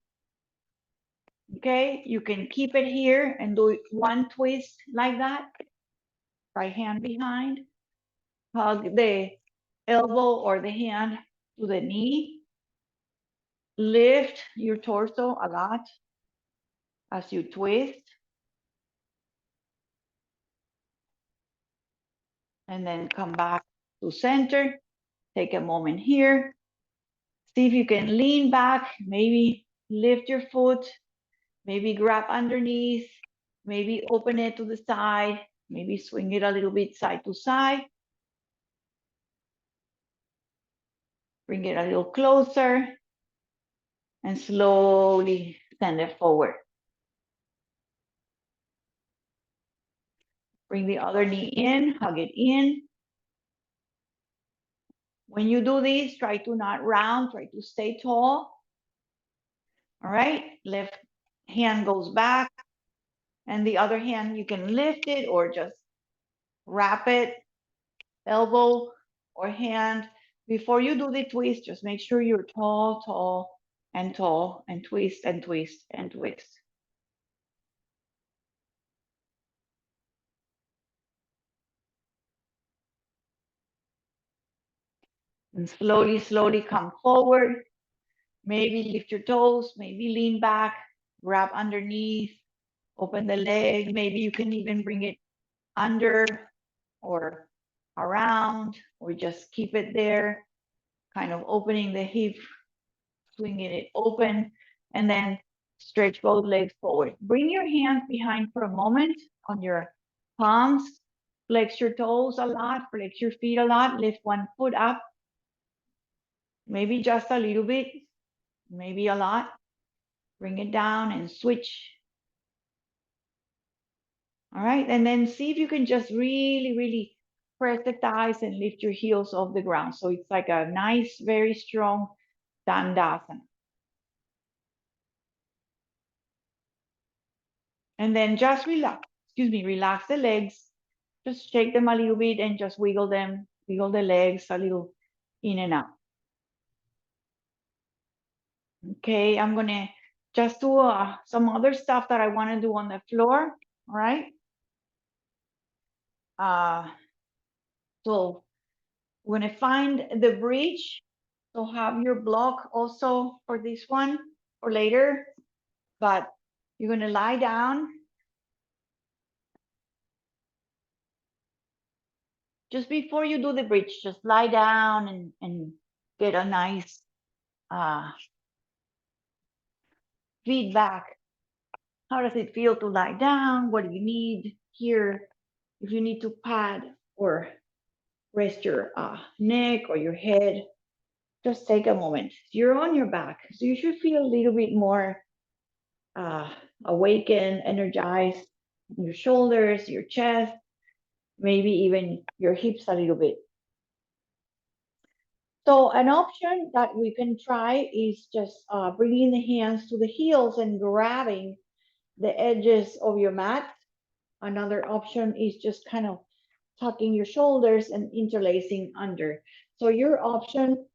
S1: okay? You can keep it here and do one twist like that. Right hand behind, hug the elbow or the hand to the knee. Lift your torso a lot as you twist. And then come back to center. Take a moment here. See if you can lean back, maybe lift your foot, maybe grab underneath, maybe open it to the side, maybe swing it a little bit side to side. Bring it a little closer and slowly send it forward. Bring the other knee in, hug it in. When you do this, try to not round, try to stay tall. All right, left hand goes back and the other hand, you can lift it or just wrap it, elbow or hand. Before you do the twist, just make sure you're tall, tall, and tall, and twist, and twist, and twist. And slowly, slowly come forward. Maybe lift your toes, maybe lean back, grab underneath, open the leg. Maybe you can even bring it under or around, or just keep it there, kind of opening the hip, swinging it open, and then stretch both legs forward. Bring your hands behind for a moment on your palms. Flex your toes a lot, flex your feet a lot, lift one foot up, maybe just a little bit, maybe a lot. Bring it down and switch. All right, and then see if you can just really, really press the thighs and lift your heels off the ground. So it's like a nice, very strong dandasana. And then just relax, relax the legs. Just shake them a little bit and just wiggle them, wiggle the legs a little in and out. Okay, I'm gonna just do some other stuff that I wanna do on the floor, all right? So we're gonna find the bridge. So have your block also for this one for later, but you're gonna lie down. Just before you do the bridge, just lie down and get a nice uh, feedback. How does it feel to lie down? What do you need here? If you need to pad or rest your neck or your head, just take a moment. You're on your back, so you should feel a little bit more uh, awakened, energized. Your shoulders, your chest, maybe even your hips a little bit. So an option that we can try is just bringing the hands to the heels and grabbing the edges of your mat. Another option is just kind of tucking your shoulders and interlacing under. So your option,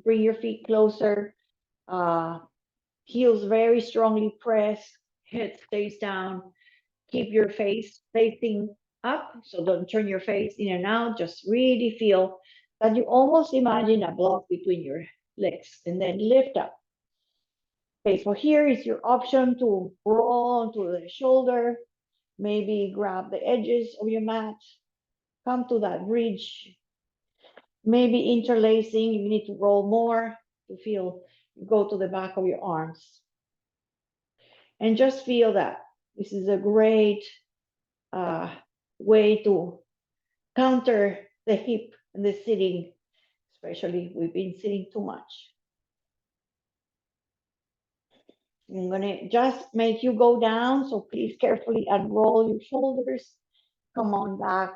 S1: bring your feet closer, uh, heels very strongly pressed, head stays down, keep your face facing up. So don't turn your face in and out, just really feel that you almost imagine a block between your legs and then lift up. Okay, so here is your option to roll onto the shoulder, maybe grab the edges of your mat, come to that bridge, maybe interlacing, you need to roll more to feel, go to the back of your arms. And just feel that this is a great way to counter the hip and the sitting, especially we've been sitting too much. I'm gonna just make you go down, so please carefully unroll your shoulders, come on back,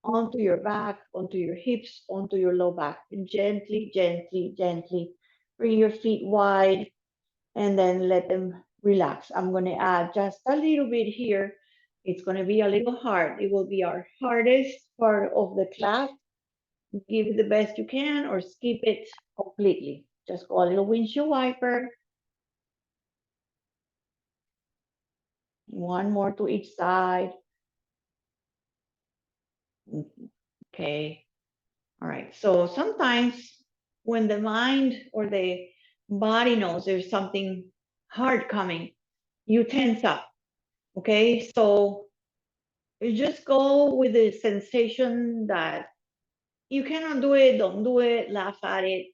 S1: onto your back, onto your hips, onto your low back, and gently, gently, gently bring your feet wide and then let them relax. I'm gonna add just a little bit here. It's gonna be a little hard. It will be our hardest part of the class. Give it the best you can or skip it completely. Just go a little windshield wiper. One more to each side. Okay. All right. So sometimes when the mind or the body knows there's something hard coming, you tense up. Okay. So you just go with the sensation that you cannot do it, don't do it, laugh at it,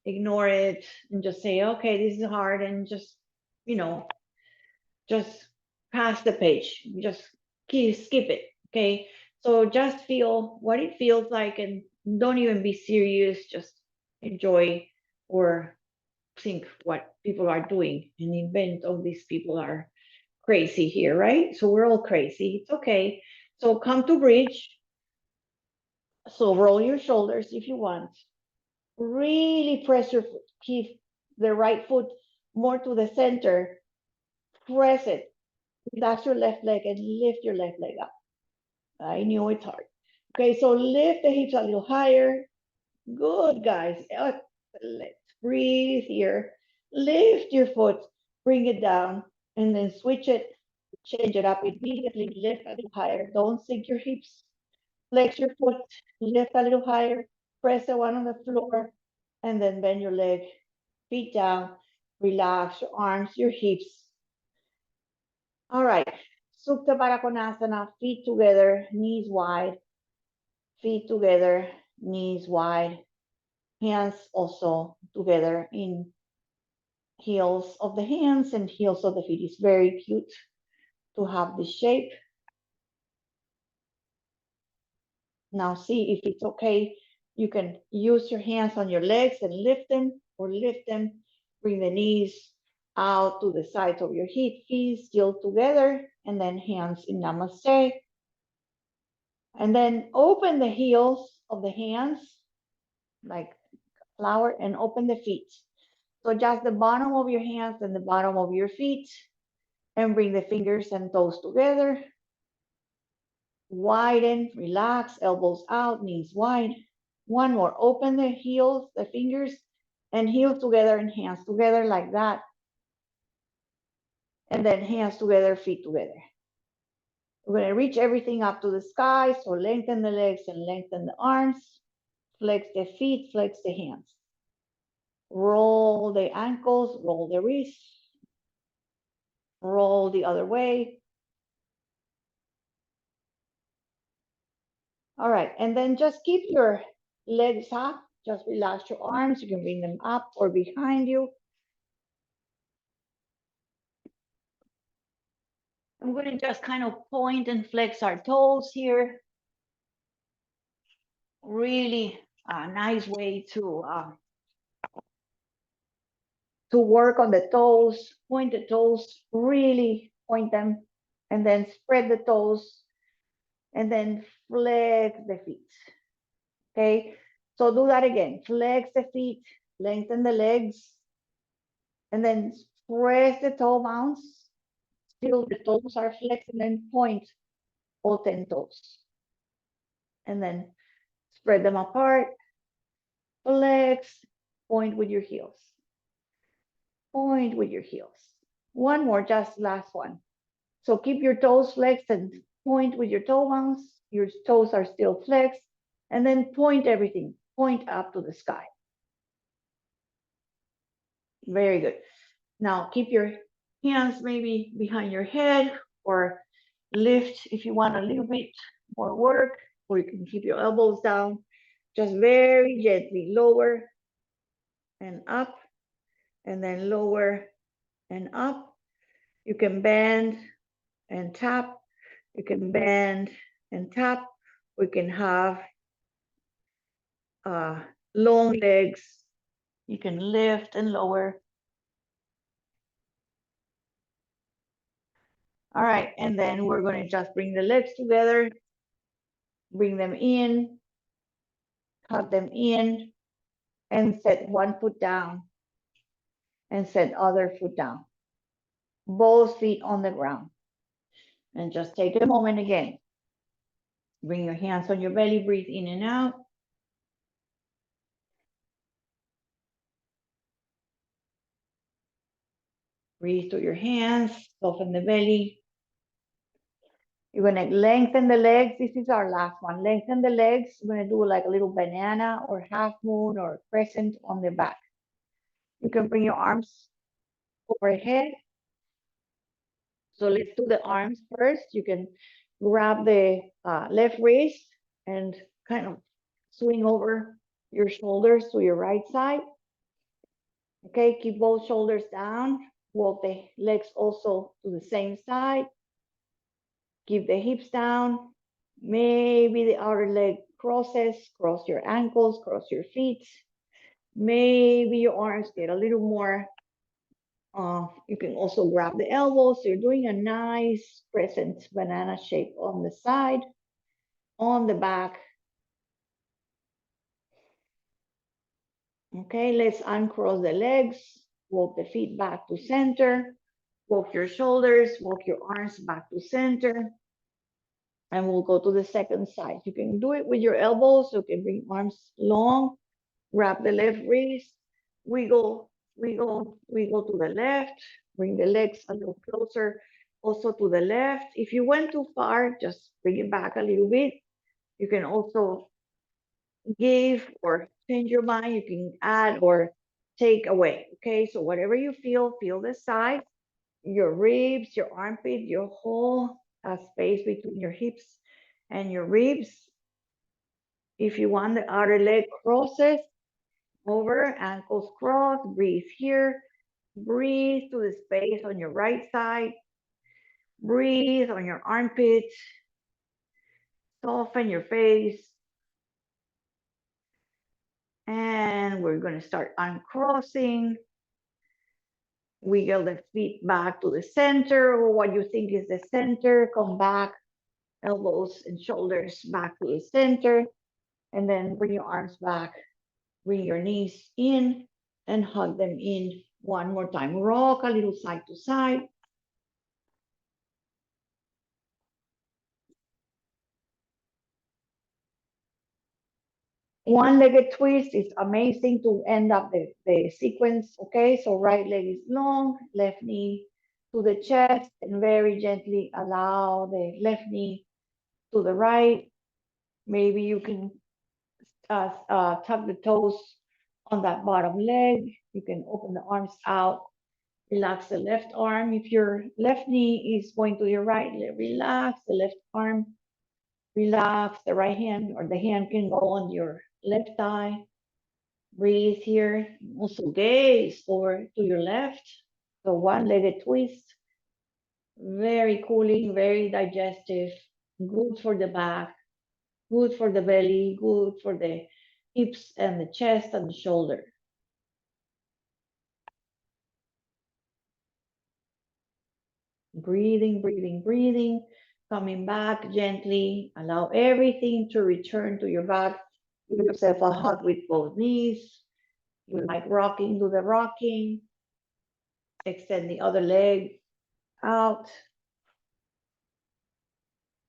S1: ignore it, and just say, okay, this is hard, and just, you know, just pass the page, just skip it. Okay. So just feel what it feels like and don't even be serious, just enjoy or think what people are doing and invent, oh, these people are crazy here, right? So we're all crazy. It's okay. So come to bridge. So roll your shoulders if you want. Really press your foot. Keep the right foot more to the center. Press it. That's your left leg and lift your left leg up. I knew it's hard. Okay, so lift the hips a little higher. Good, guys. Let's breathe here. Lift your foot, bring it down, and then switch it. Change it up immediately. Lift a little higher. Don't sink your hips. Flex your foot. Lift a little higher. Press the one on the floor. And then bend your leg, feet down, relax your arms, your hips. All right, Supta Baddha Konasana, feet together, knees wide, feet together, knees wide, hands also together in heels of the hands and heels of the feet. It's very cute to have this shape. Now see if it's okay. You can use your hands on your legs and lift them or lift them. Bring the knees out to the sides of your feet still together, and then hands in namaste. And then open the heels of the hands like flower and open the feet. So just the bottom of your hands and the bottom of your feet, and bring the fingers and toes together. Widen, relax, elbows out, knees wide. One more, open the heels, the fingers, and heels together and hands together like that. And then hands together, feet together. We're gonna reach everything up to the sky, so lengthen the legs and lengthen the arms, flex the feet, flex the hands. Roll the ankles, roll the wrists, roll the other way. All right, and then just keep your legs up, just relax your arms, you can bring them up or behind you. I'm going to just kind of point and flex our toes here. Really a nice way to work on the toes. Point the toes, really point them, and then spread the toes, and then flex the feet. Okay, so do that again. Flex the feet, lengthen the legs, and then press the toe mounts. Still the toes are flexed, and then point all 10 toes. And then spread them apart, flex, point with your heels. Point with your heels. One more, just last one. So keep your toes flexed and point with your toe mounts. Your toes are still flexed. And then point everything. Point up to the sky. Very good. Now keep your hands maybe behind your head, or lift if you want a little bit more work, or you can keep your elbows down. Just very gently lower and up, and then lower and up. You can bend and tap. You can bend and tap. We can have long legs. You can lift and lower. All right, and then we're going to just bring the legs together, bring them in, hug them in, and set one foot down, and set other foot down. Both feet on the ground. And just take a moment again. Bring your hands on your belly, breathe in and out. Breathe through your hands, soften the belly. You're gonna lengthen the legs. This is our last one. Lengthen the legs. We're gonna do like a little banana or half moon or crescent on the back. You can bring your arms overhead. So let's do the arms first. You can grab the left wrist and kind of swing over your shoulders to your right side. Okay, keep both shoulders down. Walk the legs also to the same side. Keep the hips down. Maybe the outer leg crosses, cross your ankles, cross your feet. Maybe your arms get a little more. You can also grab the elbows. So you're doing a nice crescent banana shape on the side, on the back. Okay, let's uncross the legs. Walk the feet back to center. Walk your shoulders, walk your arms back to center. And we'll go to the second side. You can do it with your elbows. You can bring arms long, grab the left wrist, wiggle, wiggle, wiggle to the left, bring the legs a little closer also to the left. If you went too far, just bring it back a little bit. You can also give or change your mind. You can add or take away. Okay, so whatever you feel the side, your ribs, your armpit, your whole space between your hips and your ribs. If you want the outer leg crosses over, ankles cross, breathe here. Breathe to the space on your right side. Breathe on your armpits. Soften your face. And we're going to start uncrossing. Wiggle the feet back to the center, or what you think is the center. Come back, elbows and shoulders back to the center. And then bring your arms back. Bring your knees in and hug them in one more time. Rock a little side to side. One-legged twist is amazing to end up the sequence. Okay, so right leg is long, left knee to the chest, and very gently allow the left knee to the right. Maybe you can tuck the toes on that bottom leg. You can open the arms out. Relax the left arm. If your left knee is going to your right, relax the left arm. Relax the right hand, or the hand can go on your left thigh. Breathe here. Also gaze forward to your left. So one-legged twist. Very cooling, very digestive. Good for the back. Good for the belly. Good for the hips and the chest and the shoulder. Breathing, breathing, breathing. Coming back gently. Allow everything to return to your back. Give yourself a hug with both knees. You like rocking, do the rocking. Extend the other leg out.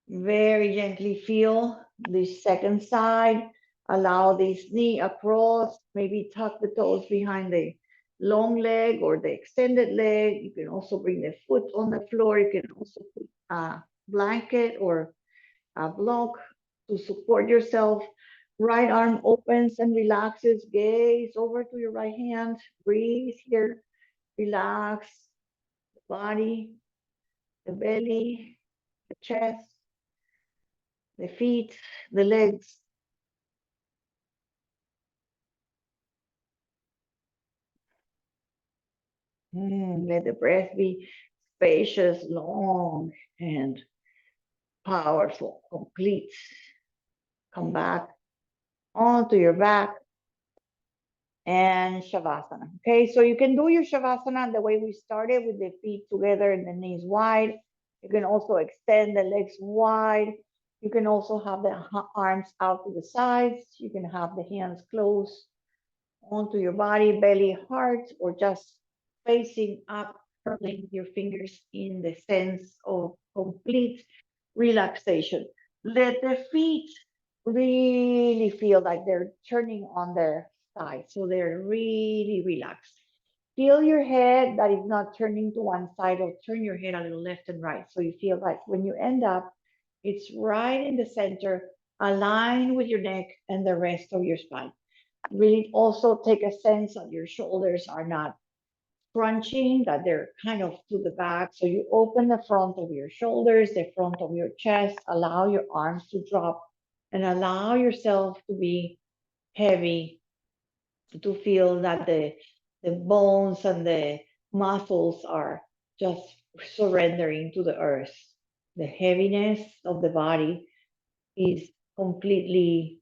S1: Very gently feel the second side. Allow this knee across. Maybe tuck the toes behind the long leg or the extended leg. You can also bring the foot on the floor. You can also put a blanket or a block to support yourself. Right arm opens and relaxes. Gaze over to your right hand. Breathe here. Relax the body, the belly, the chest, the feet, the legs. Let the breath be spacious, long, and powerful, complete. Come back onto your back and shavasana. Okay, so you can do your shavasana the way we started, with the feet together and the knees wide. You can also extend the legs wide. You can also have the arms out to the sides. You can have the hands closed onto your body, belly, heart, or just facing up, curling your fingers in the sense of complete relaxation. Let the feet really feel like they're turning on their side, so they're really relaxed. Feel your head that is not turning to one side, or turn your head a little left and right. So you feel like when you end up, it's right in the center, aligned with your neck and the rest of your spine. Really also take a sense that your shoulders are not crunching, that they're kind of to the back. So you open the front of your shoulders, the front of your chest, allow your arms to drop, and allow yourself to be heavy, to feel that the bones and the muscles are just surrendering to the earth. The heaviness of the body is completely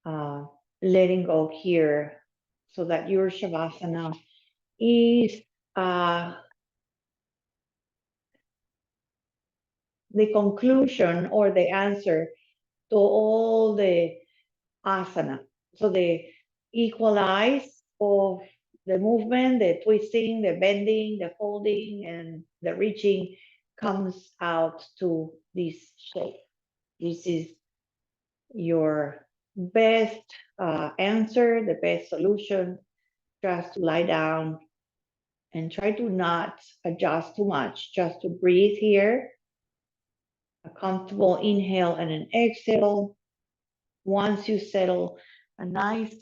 S1: uh, letting go here, so that your shavasana is the conclusion or the answer to all the asana. So the equalize of the movement, the twisting, the bending, the folding, and the reaching comes out to this shape. This is your best answer, the best solution. Just to lie down and try to not adjust too much, just to breathe here. A comfortable inhale and an exhale. Once you settle, a nice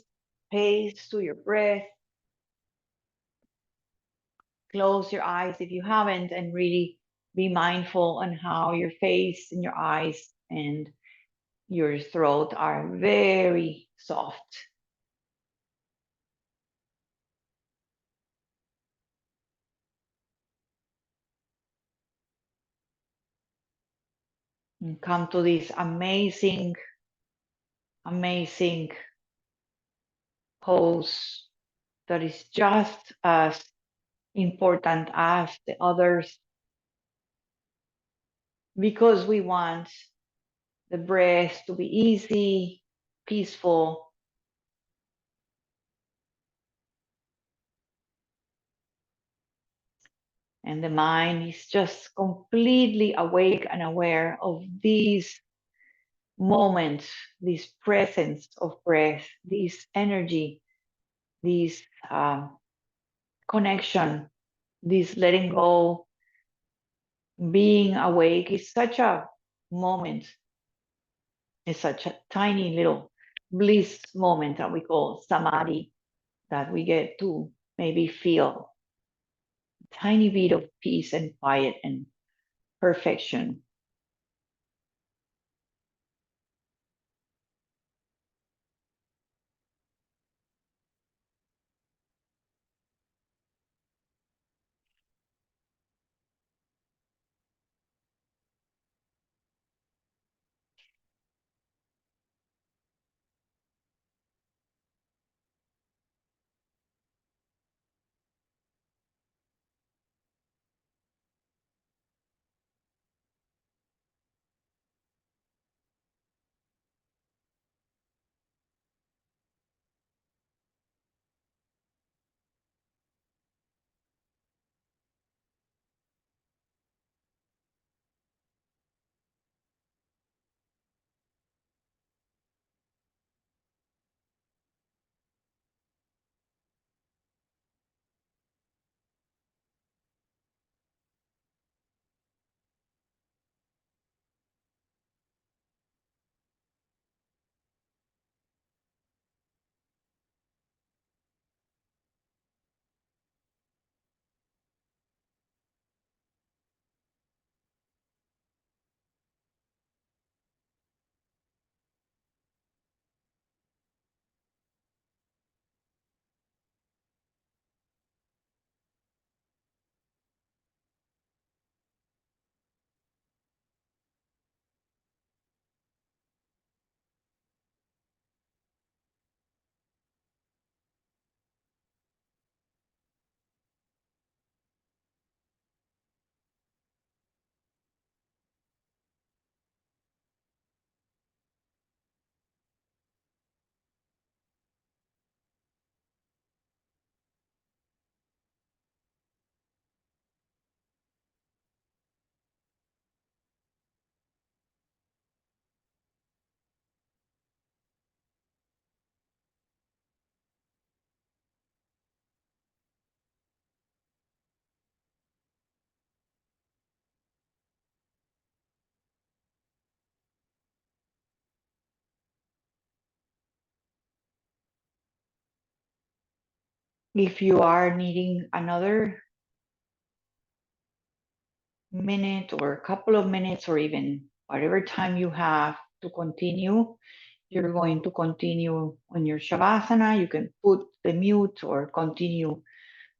S1: pace to your breath. Close your eyes if you haven't, and really be mindful on how your face and your eyes and your throat are very soft. And come to this amazing, amazing pose that is just as important as the others, because we want the breath to be easy, peaceful, and the mind is just completely awake and aware of these moments, this presence of breath, this energy, this connection, this letting go. Being awake is such a moment, it's such a tiny little bliss moment that we call samadhi, that we get to maybe feel a tiny bit of peace and quiet and perfection. If you are needing another minute or a couple of minutes or even whatever time you have to continue, you're going to continue on your shavasana. You can put the mute or continue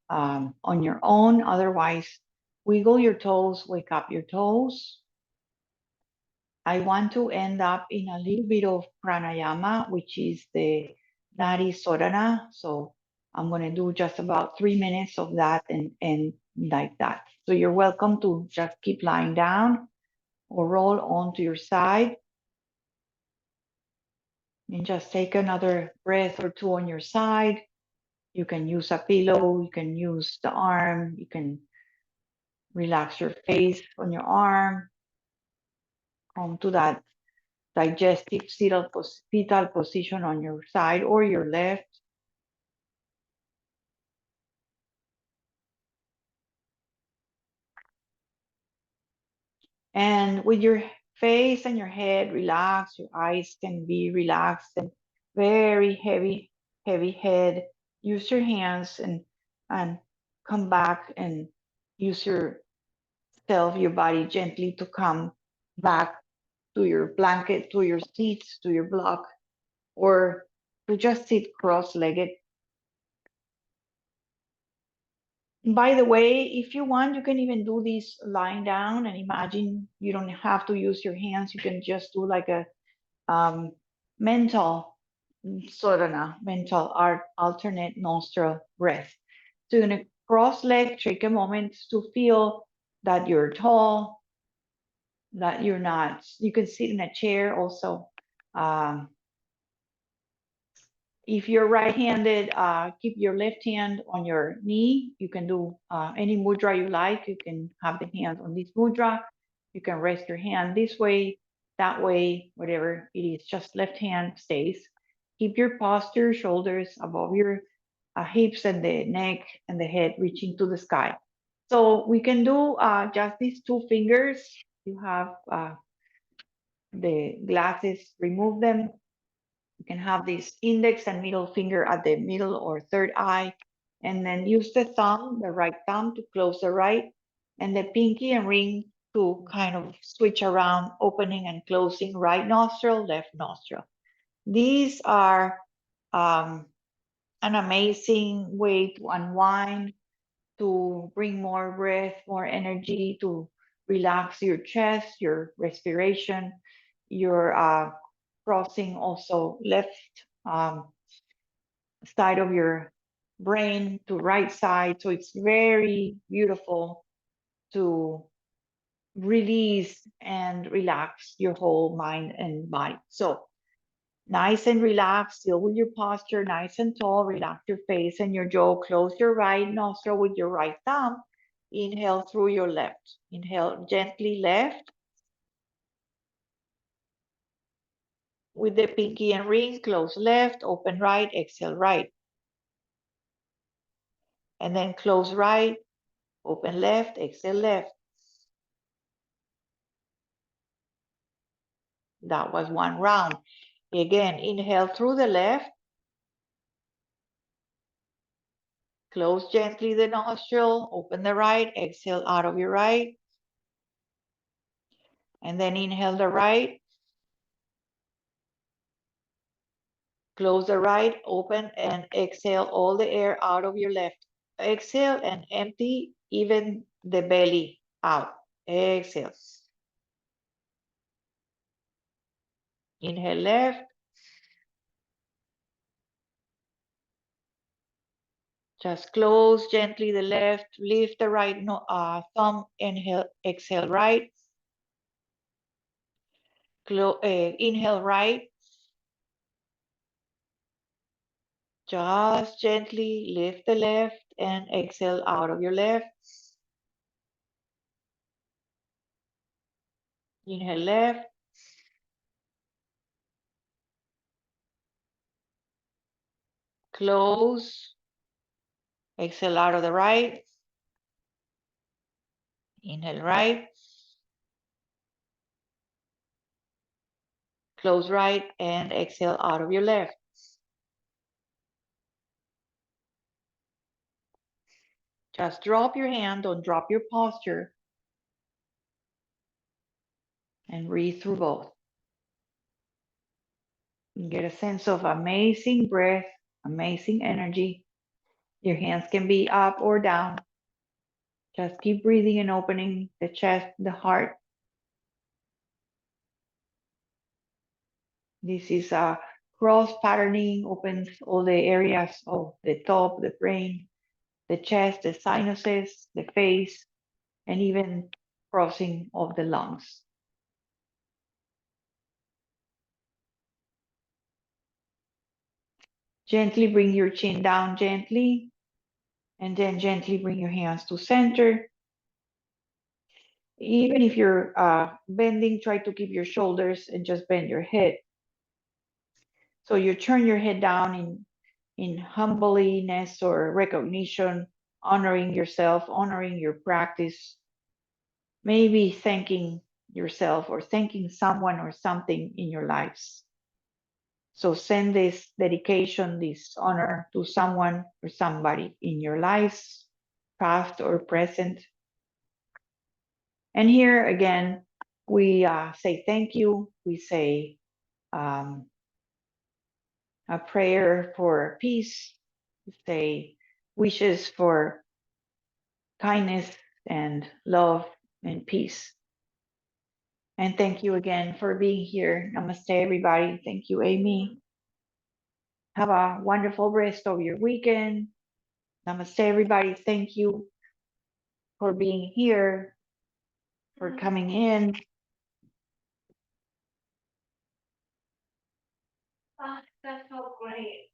S1: on your own. Otherwise, wiggle your toes, wake up your toes. I want to end up in a little bit of pranayama, which is the nadi sodhana. So I'm going to do just about 3 minutes of that and like that. So you're welcome to just keep lying down or roll onto your side and just take another breath or two on your side. You can use a pillow, you can use the arm, you can relax your face on your arm, come to that digestive fetal position on your side or your left. And with your face and your head relaxed, your eyes can be relaxed and very heavy heavy head, use your hands and come back and use yourself, your body gently to come back to your blanket, to your seats, to your block, or to just sit cross-legged. By the way, if you want, you can even do this lying down and imagine you don't have to use your hands. You can just do like a mental sodhana, mental art, alternate nostril breath. So you're gonna cross leg, take a moment to feel that you're tall, that you're not. You can sit in a chair also. Um, if you're right-handed, keep your left hand on your knee. You can do any mudra you like. You can have the hand on this mudra. You can rest your hand this way, that way, whatever it is. Just left hand stays. Keep your posture, shoulders above your hips and the neck and the head reaching to the sky. So we can do just these two fingers. You have the glasses, remove them. You can have this index and middle finger at the middle or third eye, and then use the thumb, the right thumb, to close the right, and the pinky and ring to kind of switch around, opening and closing right nostril, left nostril. These are an amazing way to unwind, to bring more breath, more energy, to relax your chest, your respiration, your crossing also left side of your brain to right side. So it's very beautiful to release and relax your whole mind and body. So nice and relaxed, still with your posture, nice and tall. Relax your face and your jaw. Close your right nostril with your right thumb. Inhale through your left. Inhale gently left. With the pinky and ring, close left, open right, exhale right. And then close right, open left, exhale left. That was one round. Again, inhale through the left. Close gently the nostril, open the right, exhale out of your right. And then inhale the right. Close the right, open, and exhale all the air out of your left. Exhale and empty even the belly out. Exhale. Inhale left. Just close gently the left. Lift the right thumb. Inhale, exhale right. Inhale right. Just gently lift the left and exhale out of your left. Inhale left. Close. Exhale out of the right. Inhale right. Close right and exhale out of your left. Just drop your hand, don't drop your posture. And breathe through both. You get a sense of amazing breath, amazing energy. Your hands can be up or down. Just keep breathing and opening the chest, the heart. This is a cross patterning, opens all the areas of the top, the brain, the chest, the sinuses, the face, and even crossing of the lungs. Gently bring your chin down gently, and then gently bring your hands to center. Even if you're bending, try to keep your shoulders and just bend your head. So you turn your head down in humbleness or recognition, honoring yourself, honoring your practice, maybe thanking yourself or thanking someone or something in your lives. So send this dedication, this honor to someone or somebody in your lives, past or present. And here again, we say thank you. We say um, a prayer for peace. We say wishes for kindness and love and peace. And thank you again for being here. Namaste, everybody. Thank you, Amy. Have a wonderful rest of your weekend. Namaste, everybody. Thank you for being here, for coming in. Oh, that's so great.